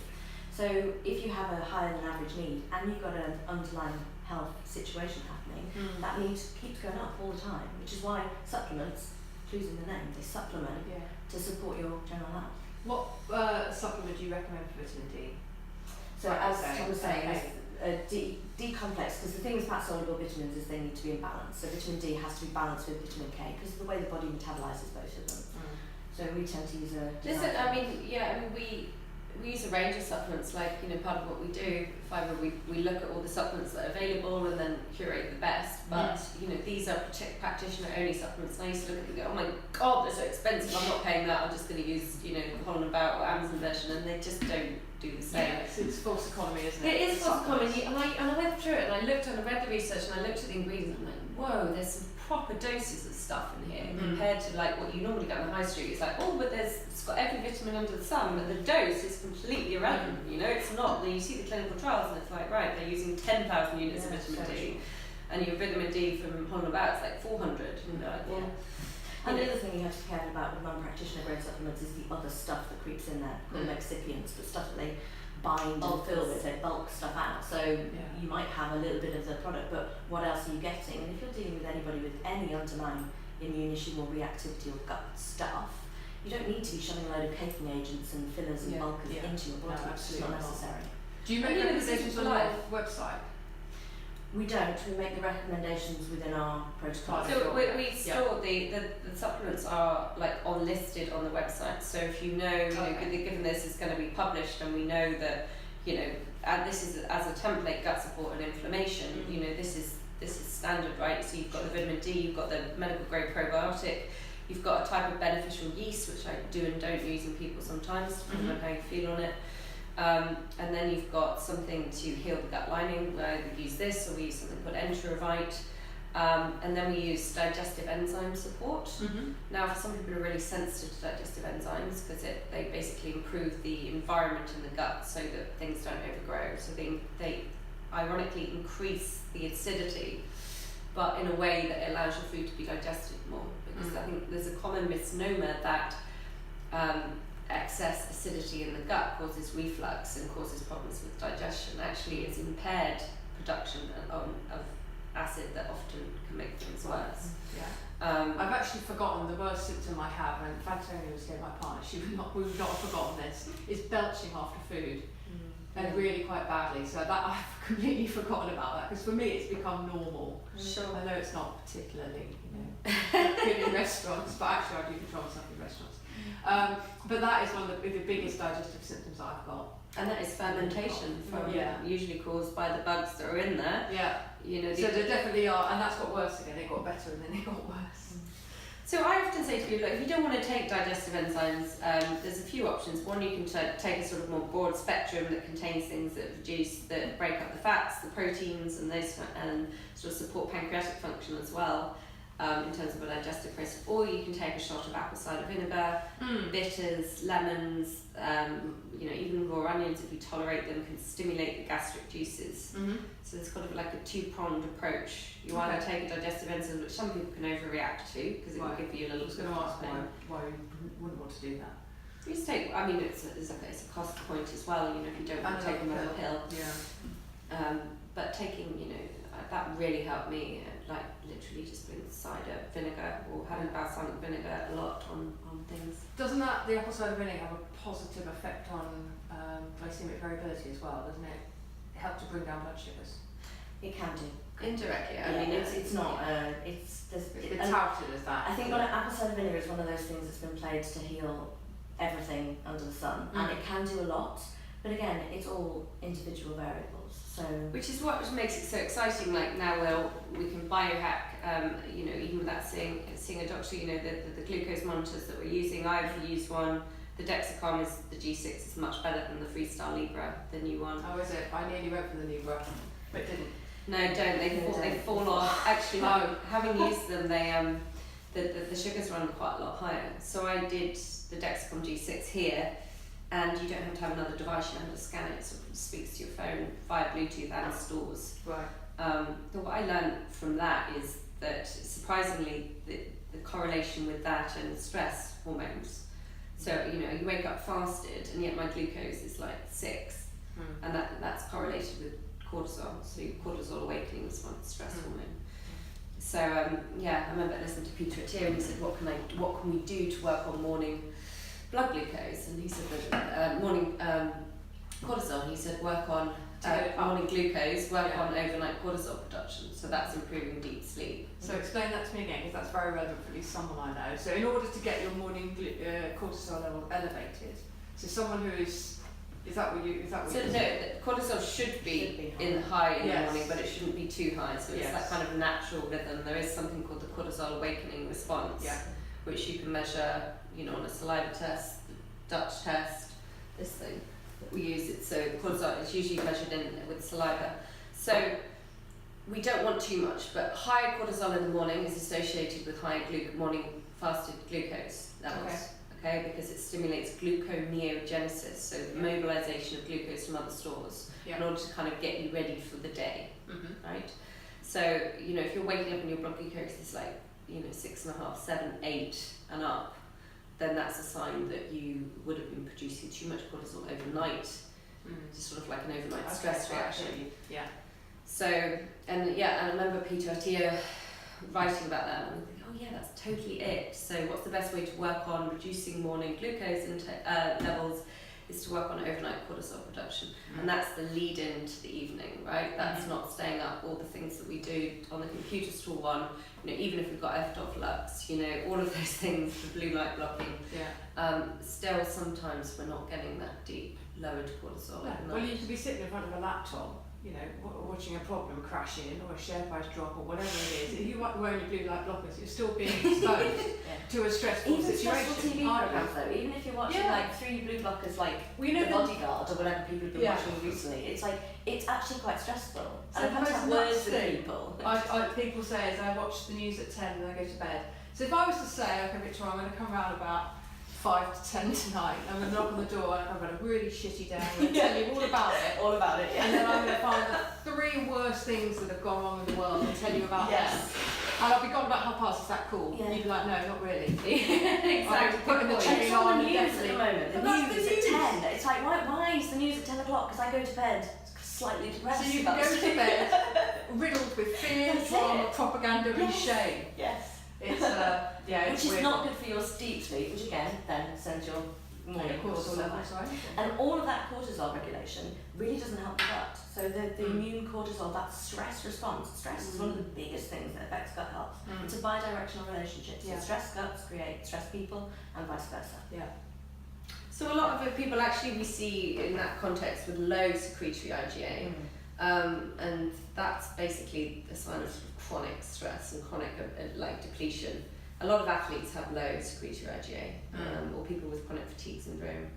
So if you have a higher than average need and you've got an underlying health situation happening, that need keeps going up all the time, which is why supplements, clues in the name, they supplement to support your general health. What supplement do you recommend for vitamin D? So as Tom was saying, D complex, because the thing with fat-soluble vitamins is they need to be in balance. So vitamin D has to be balanced with vitamin K because of the way the body metabolizes both of them. So we tend to use a. Listen, we use a range of supplements. Like part of what we do, Fibre, we look at all the supplements that are available and then curate the best. But these are practitioner-only supplements. And I used to look at them and go, oh my god, they're so expensive. I'm not paying that. I'm just going to use Holland About or Amazon version, and they just don't do the same. Yeah, it's false economy, isn't it? It is false economy, and I went through it and I looked and I read the research and I looked at the ingredients and I'm like, whoa, there's some proper doses of stuff in here compared to like what you normally get on the high street. It's like, oh, but it's got every vitamin under the sun, but the dose is completely irrelevant. It's not. Then you see the clinical trials and it's like, right, they're using 10,000 units of vitamin D, and your vitamin D from Holland About is like 400. And the other thing you have to be careful about with non-practitioner grade supplements is the other stuff that creeps in there, called excipients, but stuff that they bind and fill with, they bulk stuff out. So you might have a little bit of the product, but what else are you getting? And if you're dealing with anybody with any underlying immune issue or reactivity or gut stuff, you don't need to be shoving a load of caking agents and fillers and bulkers into your body. It's not necessary. Do you make recommendations on your website? We don't. We make the recommendations within our protocol. So we store the supplements are like listed on the website. So if given this is going to be published, and we know that this is as a template, gut support and inflammation. This is standard, right? So you've got the vitamin D, you've got the medical grade probiotic, you've got a type of beneficial yeast which I do and don't use in people sometimes, depending on how you feel on it. And then you've got something to heal the gut lining, where we use this, or we use something called Enterovite. And then we use digestive enzyme support. Now, for some people who are really sensitive to digestive enzymes, because they basically improve the environment in the gut so that things don't overgrow. So they ironically increase the acidity, but in a way that allows your food to be digested more. Because I think there's a common misnomer that excess acidity in the gut causes reflux and causes problems with digestion. Actually, it's impaired production of acid that often can make things worse. I've actually forgotten the worst symptom I have, and Victoria was here, my partner, we would not have forgotten this, is belching after food, and really quite badly. So that I've completely forgotten about that, because for me it's become normal. Sure. I know it's not particularly, good in restaurants, but actually I do control myself in restaurants. But that is one of the biggest digestive symptoms I've got. And that is fermentation, usually caused by the bugs that are in there. So there definitely are, and that's got worse again. They got better and then they got worse. So I often say to people, if you don't want to take digestive enzymes, there's a few options. One, you can take a sort of more broad spectrum that contains things that break up the fats, the proteins, and those, and sort of support pancreatic function as well. In terms of a digestive process, or you can take a shot of apple cider vinegar, bitters, lemons, even raw onions, if you tolerate them, can stimulate the gastric juices. So it's kind of like a two-pronged approach. You either take a digestive enzyme, which some people can overreact to, because it will give you a little. I was going to ask why you wouldn't want to do that. You just take. I mean, it's a cost point as well. If you don't want to take them as a pill. But taking, that really helped me. Like literally just putting cider vinegar or having balsamic vinegar a lot on things. Doesn't the apple cider vinegar have a positive effect on glycemic variability as well, doesn't it? It helps to bring down blood sugars. It can do. Indirectly, I mean, it's not. It's touted as that. I think apple cider vinegar is one of those things that's been played to heal everything under the sun, and it can do a lot. But again, it's all individual variables. So which is what makes it so exciting. Like now, we can biohack. Even without seeing a doctor. The glucose monitors that we're using. I've used one. The Dexcom is the G6 is much better than the Freestyle Libre, the new one. Oh, is it? I nearly went for the Libre, but didn't. No, don't. They fall off. Actually, having used them, the sugars run quite a lot higher. So I did the Dexcom G6 here. And you don't have to have another device, you don't have to scan it, so it speaks to your phone via Bluetooth and stores. Right. What I learned from that is that surprisingly the correlation with that and stress hormones. So, you wake up fasted and yet my glucose is like 6, and that's correlated with cortisol, so cortisol awakening response, stress hormone. So, I remember listening to Peter Attier and he said, what can we do to work on morning blood glucose? And he said that morning cortisol, and he said work on morning glucose, work on overnight cortisol production, so that's improving deep sleep. So explain that to me again, because that's very relevant for at least someone I know. So in order to get your morning cortisol level elevated, so someone who is that what you so cortisol should be high in the morning, but it shouldn't be too high, so it's that kind of natural rhythm. There is something called the cortisol awakening response, which you can measure on a saliva test, the Dutch test, this thing that we use. So cortisol is usually measured with saliva. So we don't want too much, but high cortisol in the morning is associated with high morning fasted glucose levels. Okay, because it stimulates gluconeogenesis, so the mobilization of glucose from other stores in order to kind of get you ready for the day, right? So if you're waking up and your blood glucose is like 6.5, 7, 8 and up, then that's a sign that you would have been producing too much cortisol overnight, just sort of like an overnight stress reaction. So, and I remember Peter Attier writing about that, and I'm thinking, oh yeah, that's totally it. So what's the best way to work on reducing morning glucose levels is to work on overnight cortisol production. And that's the lead in to the evening, right? That's not staying up, all the things that we do on the computer store one, even if we've got f-dot flux, all of those things, the blue light blocking. Still sometimes we're not getting that deep lowered cortisol. Well, you could be sitting in front of a laptop you know, watching a problem crash in or a share price drop or whatever it is, if you were only blue light blockers, you're still being exposed to a stressful even situation. stressful TV programs though, even if you're watching like 3 blue blockers like well, you know, The Bodyguard or whatever people have been watching recently, it's like, it's actually quite stressful. So and I've had to have words with people. People say as I watch the news at 10 and I go to bed. So if I was to say, okay Victoria, I'm going to come around about 5 to 10 tonight, I'm going to knock on the door and I've had a really shitty day, I'm going to tell you all about it. All about it, yeah. And then I'm going to find the 3 worst things that have gone wrong in the world and tell you about them. And I'll be gone about 1:30, is that cool? Yeah. You'd be like, no, not really. Exactly. Putting the It's chain on on the and news at definitely. the moment. The But that's news the news. at 10. It's like, why is the news at 10 o'clock? Because I go to bed slightly depressed. So you can go to bed riddled with fear, That's drama, it. propaganda and Yes. shame. Yes. It's yeah, it's Which is weird. not good for your deep sleep, which again then sends your morning cortisol levels. And all of that cortisol regulation really doesn't help the gut. So the immune cortisol, that stress response, stress is one of the biggest things that affects gut health. It's a bi-directional relationship. So stress guts create stress people and vice versa. Yeah. So a lot of people actually we see in that context with low secretory IgA, and that's basically a sign of chronic stress and chronic like depletion. A lot of athletes have low secretory IgA, or people with chronic fatigue syndrome,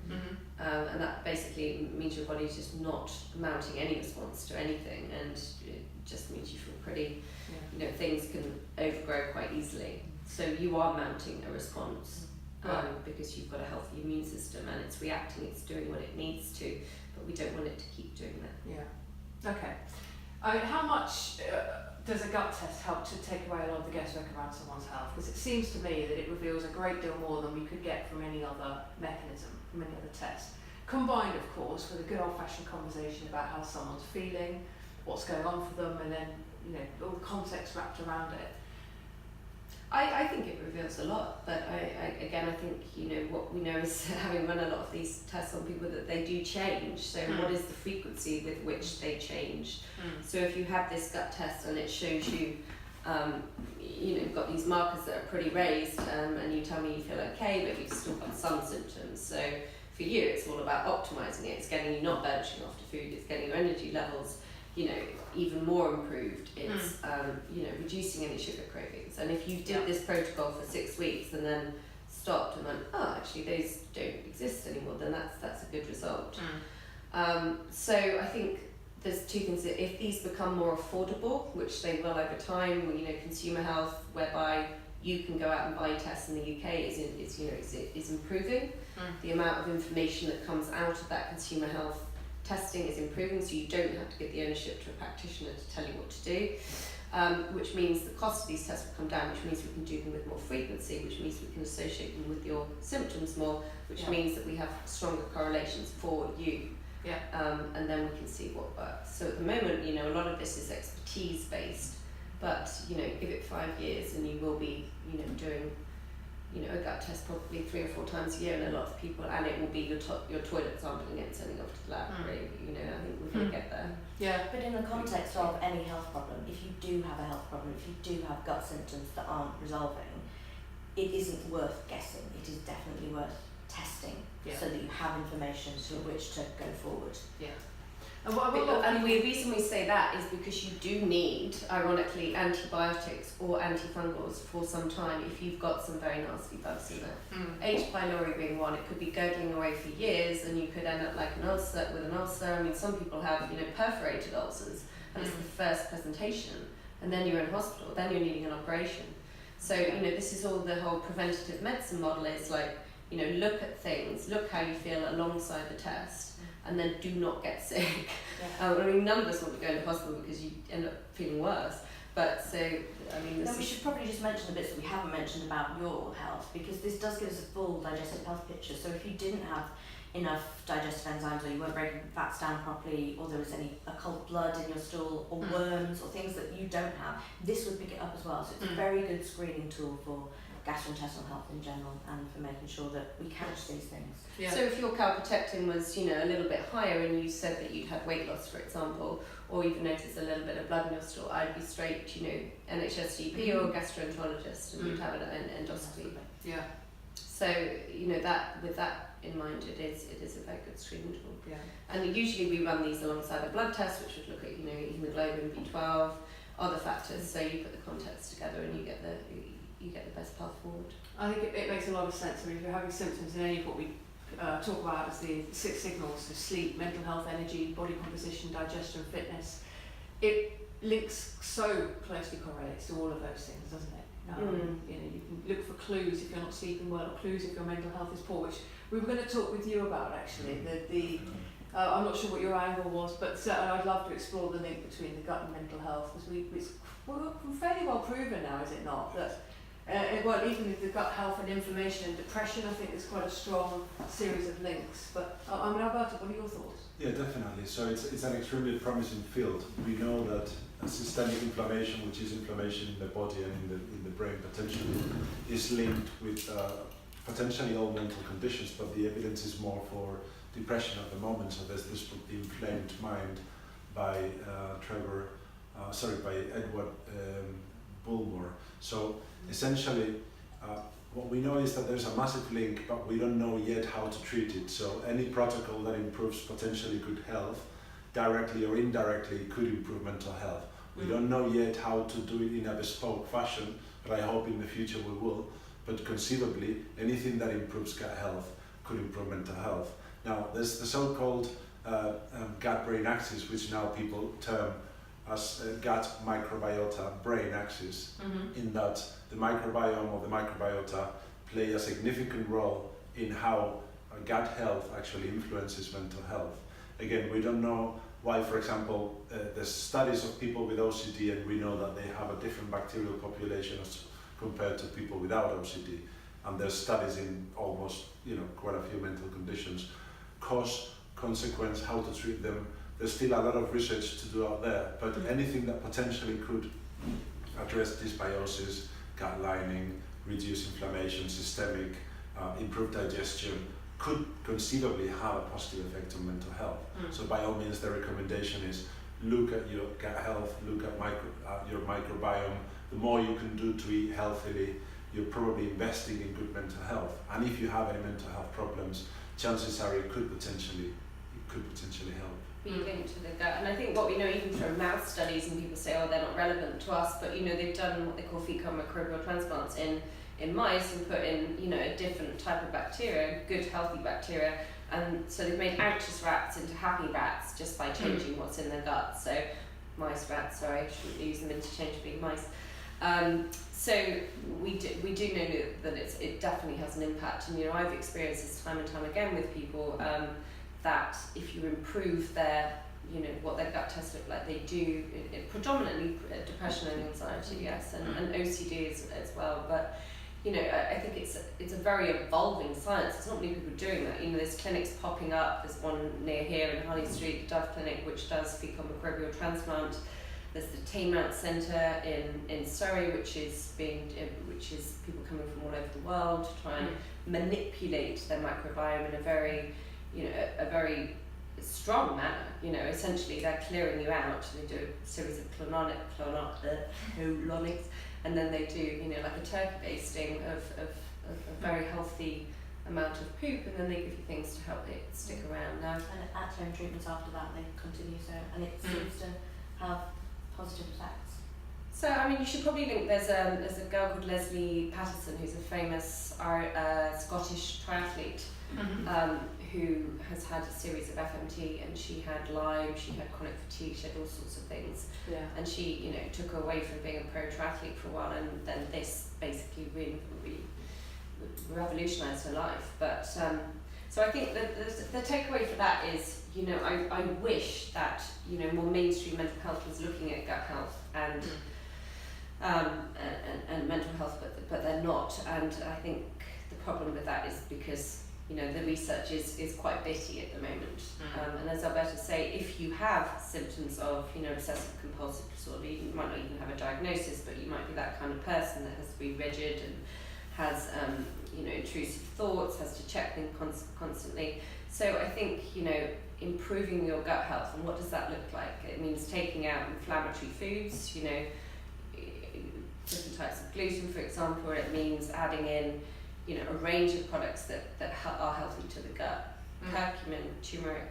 and that basically means your body's just not mounting any response to anything, and it just means you feel pretty, you know, things can overgrow quite easily. So you are mounting a response. Because you've got a healthy immune system and it's reacting, it's doing what it needs to, but we don't want it to keep doing that. Yeah. Okay. How much does a gut test help to take away a lot of the guesswork around someone's health? Because it seems to me that it reveals a great deal more than we could get from any other mechanism, from any other test. Combined, of course, with a good old-fashioned conversation about how someone's feeling, what's going on for them, and then, you know, all the context wrapped around it. I think it reveals a lot, but I think, you know, what we know is having run a lot of these tests on people that they do change. So what is the frequency with which they change? So if you have this gut test and it shows you, you know, you've got these markers that are pretty raised, and you tell me you feel okay, but you've still got some symptoms. So for you, it's all about optimizing it. It's getting you not belching after food. It's getting your energy levels, you know, even more improved. It's you know, reducing any sugar cravings. And if you did this protocol for 6 weeks and then stopped and went, oh, actually those don't exist anymore, then that's a good result. So I think there's 2 things. That if these become more affordable, which they will over time, you know, consumer health, whereby you can go out and buy tests in the UK is improving. The amount of information that comes out of that consumer health testing is improving, so you don't have to give the ownership to a practitioner to tell you what to do, which means the cost of these tests will come down, which means we can do them with more frequency, which means we can associate them with your symptoms more, which means that we have stronger correlations for you. And then we can see what works. So at the moment, you know, a lot of this is expertise based, but, you know, give it 5 years and you will be, you know, doing, you know, a gut test probably 3 or 4 times a year, and a lot of people, and it will be your toilet sampling and sending off to the lab. Really, you know, I think we're going to get there. Yeah. But in the context of any health problem, if you do have a health problem, if you do have gut symptoms that aren't resolving, it isn't worth guessing. It is definitely worth testing so that you have information to which to go forward. Yeah. And the reason we say that is because you do need, ironically, antibiotics or antifungals for some time if you've got some very nasty bugs in there. H. pylori being one, it could be gurgling away for years and you could end up like an ulcer with an ulcer. I mean, some people have, you know, perforated ulcers and it's the first presentation, and then you're in hospital, then you're needing an operation. So, you know, this is all the whole preventative medicine model is like, you know, look at things, look how you feel alongside the test, and then do not get sick. I mean, none of us want to go into hospital because you end up feeling worse. But so, I mean, we should probably just mention the bits that we haven't mentioned about your health, because this does give us a full digestive health picture. So if you didn't have enough digestive enzymes, or you weren't breaking fats down properly, or there was any occult blood in your stool, or worms, or things that you don't have, this would pick it up as well. So it's a very good screening tool for gastrointestinal health in general, and for making sure that we catch these things. So if your calprotectin was, you know, a little bit higher and you said that you'd had weight loss, for example, or even noticed a little bit of blood in your stool, I'd be straight, you know, NHS GP or gastroenterologist, and you'd have an endoscopy. Yeah. So, you know, that with that in mind, it is a very good screening tool. Yeah. And usually we run these alongside a blood test, which would look at hemoglobin, B12, other factors. So you put the context together and you get the best path forward. I think it makes a lot of sense. I mean, if you're having symptoms in any of what we talk about as the 6 signals, so sleep, mental health, energy, body composition, digestion, fitness, it links so closely correlates to all of those things, doesn't it? You can look for clues if you're not sleeping well, or clues if your mental health is poor, which we were going to talk with you about actually. I'm not sure what your angle was, but I'd love to explore the link between the gut and mental health, because it's fairly well proven now, is it not, that well, even with the gut health and inflammation and depression, I think there's quite a strong series of links. But Alberto, what are your thoughts? Yeah, definitely. So it's an extremely promising field. We know that systemic inflammation, which is inflammation in the body and in the brain potentially, is linked with potentially all mental conditions, but the evidence is more for depression at the moment. So there's this book, The Inflamed Mind, by Edward Bulmore. So essentially, what we know is that there's a massive link, but we don't know yet how to treat it. So any protocol that improves potentially good health, directly or indirectly, could improve mental health. We don't know yet how to do it in a bespoke fashion, but I hope in the future we will. But conceivably, anything that improves gut health could improve mental health. Now, there's the so-called gut-brain axis, which now people term as gut microbiota brain axis, in that the microbiome or the microbiota play a significant role in how gut health actually influences mental health. Again, we don't know why, for example, there's studies of people with OCD, and we know that they have a different bacterial population as compared to people without OCD. And there's studies in almost, quite a few mental conditions. Cause, consequence, how to treat them. There's still a lot of research to do out there, but anything that potentially could address dysbiosis, gut lining, reduce inflammation, systemic, improve digestion, could conceivably have a positive effect on mental health. So by all means, the recommendation is look at your gut health, look at your microbiome. The more you can do to eat healthily, you're probably investing in good mental health. And if you have any mental health problems, chances are it could potentially help. Be linked to the gut. And I think what we know even from mouse studies, and people say, they're not relevant to us, but they've done what they call fecal microbial transplants in mice and put in a different type of bacteria, good healthy bacteria, and so they've made anxious rats into happy rats just by changing what's in their gut. So mice, rats, sorry, I shouldn't use them interchangeably, mice. So we do know that it definitely has an impact, and I've experienced this time and time again with people, that if you improve their, what their gut tests look like, they do it predominantly depression and anxiety, yes, and OCD as well. But I think it's a very evolving science. There's not many people doing that. There's clinics popping up. There's one near here in Harley Street, the Dove Clinic, which does fecal microbial transplant. There's the Taymount Centre in Surrey, which is people coming from all over the world to try and manipulate their microbiome in a very strong manner. Essentially they're clearing you out. They do a series of colonics, and then they do like a turkey basting of a very healthy amount of poop, and then they give you things to help it stick around. Now, and at-home treatments after that, they continue, so, and it seems to have positive effects. So you should probably link. There's a girl called Leslie Patterson, who's a famous Scottish triathlete, who has had a series of FMT, and she had Lyme, she had chronic fatigue, she had all sorts of things. Yeah. And she, took her away from being a pro triathlete for a while, and then this basically really revolutionised her life. But so I think the takeaway for that is, I wish that more mainstream mental health was looking at gut health and mental health, but they're not. And I think the problem with that is because the research is quite bitty at the moment. And as Alberto say, if you have symptoms of obsessive compulsive disorder, you might not even have a diagnosis, but you might be that kind of person that has to be rigid and has intrusive thoughts, has to check things constantly. So I think improving your gut health, and what does that look like? It means taking out inflammatory foods, different types of gluten, for example. It means adding in a range of products that are healthy to the gut. Curcumin, turmeric,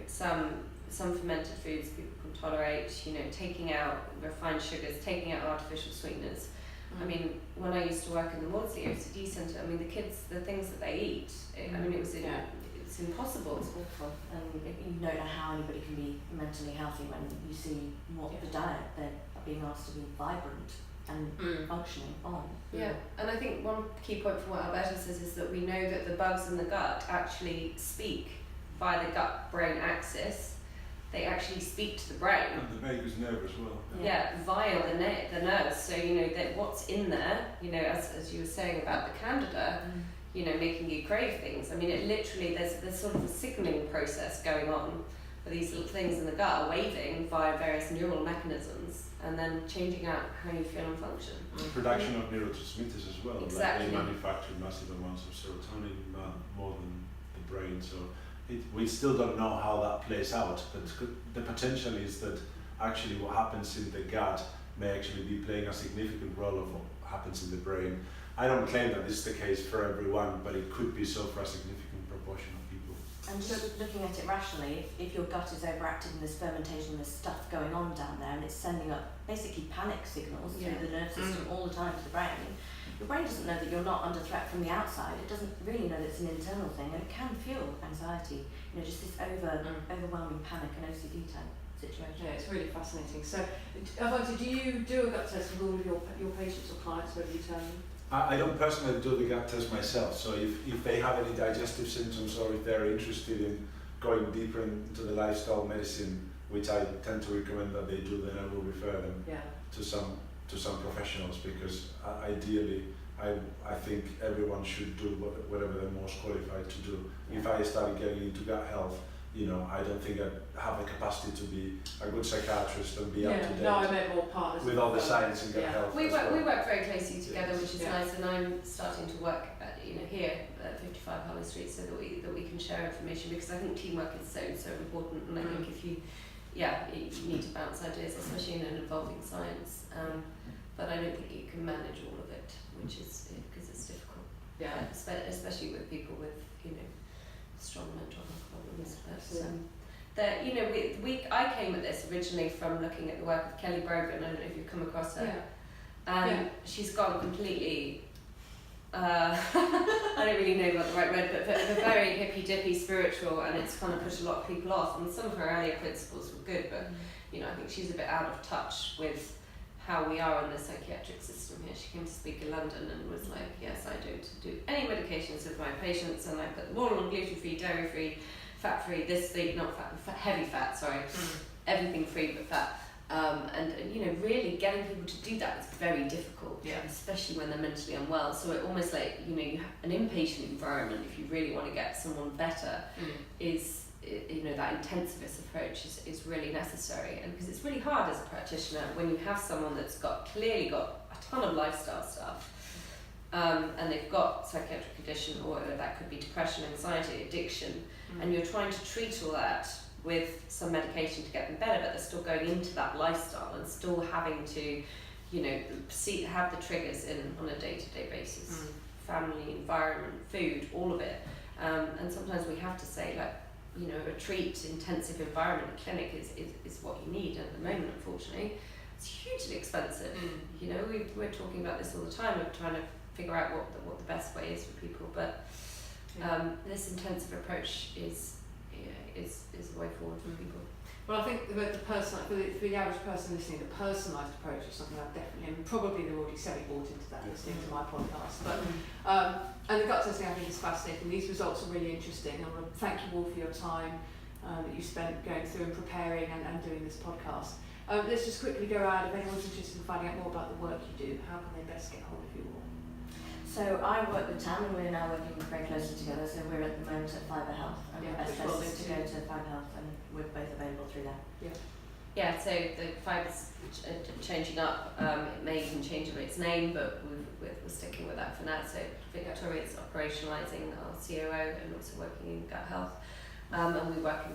some fermented foods people can tolerate, taking out refined sugars, taking out artificial sweeteners. I mean, when I used to work in the Maudsley OCD Centre, I mean, the kids, the things that they eat, it's impossible. It's awful. And you don't know how anybody can be mentally healthy when you see what the diet they're being asked to be vibrant and functioning on. Yeah, and I think one key point from what Alberto says is that we know that the bugs in the gut actually speak via the gut-brain axis. They actually speak to the brain. And the vagus nerve as well. Yeah, via the nerves. So that what's in there, as you were saying about the candida, making you crave things. I mean, it literally there's sort of a signalling process going on where these little things in the gut are waving via various neural mechanisms and then changing out how you feel and function. Production of neurotransmitters as well. Exactly. Like they manufacture massive amounts of serotonin, more than the brain. So we still don't know how that plays out, but the potential is that actually what happens in the gut may actually be playing a significant role of what happens in the brain. I don't claim that this is the case for everyone, but it could be so for a significant proportion of people. And just looking at it rationally, if your gut is overactive and there's fermentation, there's stuff going on down there and it's sending up basically panic signals through the nerve system all the time to the brain, your brain doesn't know that you're not under threat from the outside. It doesn't really know that it's an internal thing, and it can fuel anxiety, just this overwhelming panic and OCD type situation. Yeah, it's really fascinating. So, Alberto, do you do a gut test with all of your patients or clients, whether you tell them? I don't personally do the gut test myself, so if they have any digestive symptoms or if they're interested in going deeper into the lifestyle medicine, which I tend to recommend that they do, then I will refer them to some professionals, because ideally I think everyone should do whatever they're most qualified to do. If I started getting into gut health, I don't think I'd have the capacity to be a good psychiatrist and be up to date. No, I meant more partners with all the science in gut health. We work very closely together, which is nice, and I'm starting to work here at 55 Harley Street so that we can share information, because I think teamwork is so important, and I think if you need to bounce ideas, especially in an evolving science. But I don't think you can manage all of it, which is because it's difficult. Yeah. Especially with people with strong mental health problems. I came at this originally from looking at the work of Kelly Brogan. I don't know if you've come across her. She's gone completely. I don't really know about the right word, but very hippy dippy spiritual, and it's kind of pushed a lot of people off. And some of her earlier principles were good, but I think she's a bit out of touch with how we are in the psychiatric system here. She came to speak in London and was like, yes, I don't do any medications with my patients, and I put them all on gluten-free, dairy-free, fat-free, heavy fat, everything free but fat. And really getting people to do that is very difficult, especially when they're mentally unwell. So it almost like, you have an inpatient environment, if you really want to get someone better, is that intensivist approach is really necessary. And because it's really hard as a practitioner when you have someone that's clearly got a ton of lifestyle stuff, and they've got psychiatric condition, or that could be depression, anxiety, addiction, and you're trying to treat all that with some medication to get them better, but they're still going into that lifestyle and still having to have the triggers on a day-to-day basis. Family, environment, food, all of it. And sometimes we have to say, a retreat, intensive environment, clinic is what you need at the moment, unfortunately. It's hugely expensive. We're talking about this all the time of trying to figure out what the best way is for people, but this intensive approach is the way forward for people. Well, I think for the average person listening, the personalised approach is something I've definitely, and probably they're already semi-bought into that listening to my podcast. But and the gut testing I think is fascinating. These results are really interesting. I want to thank you all for your time that you spent going through and preparing and doing this podcast. Let's just quickly go around. If anyone's interested in finding out more about the work you do, how can they best get hold of you all? So I work with Tam, and we're now working very closely together. So we're at the moment at Fibre Health, and the best place is to go to Fibre Health, and we're both available through there. Yeah, so the Fibre's changing up. It may even change its name, but we're sticking with that for now. So Victoria's operationalising our COO and also working in gut health. And we work in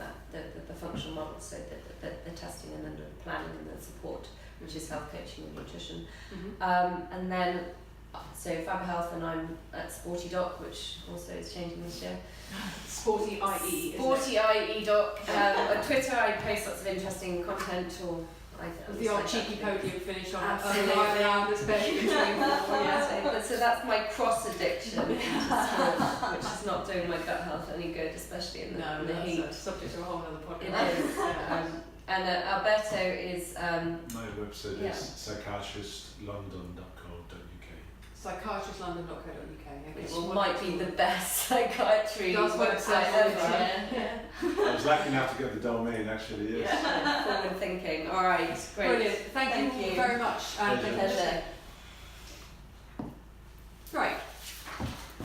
the functional model, so the testing and then the planning and the support, which is health coaching and nutrition. And then So Fab Health, and I'm at Sporty Doc, which also is changing this year. Sporty IE. Sporty IE Doc. On Twitter, I post lots of interesting content, or The old cheeky podium finish on Absolutely. around this bed between yeah, so that's my cross addiction, which is not doing my gut health any good, especially in the heat. That's a subject of a whole other It podcast. is. And Alberto is My website Yeah. is psychiatristlondon.co.uk. Psychiatristlondon.co.uk. Okay, which well, might be the best psychiatry Does work website so ever. I was lucky enough to get the domain, actually, yes. Forward thinking. All right, great. Brilliant. Thank you all very much. And Pleasure. Pleasure.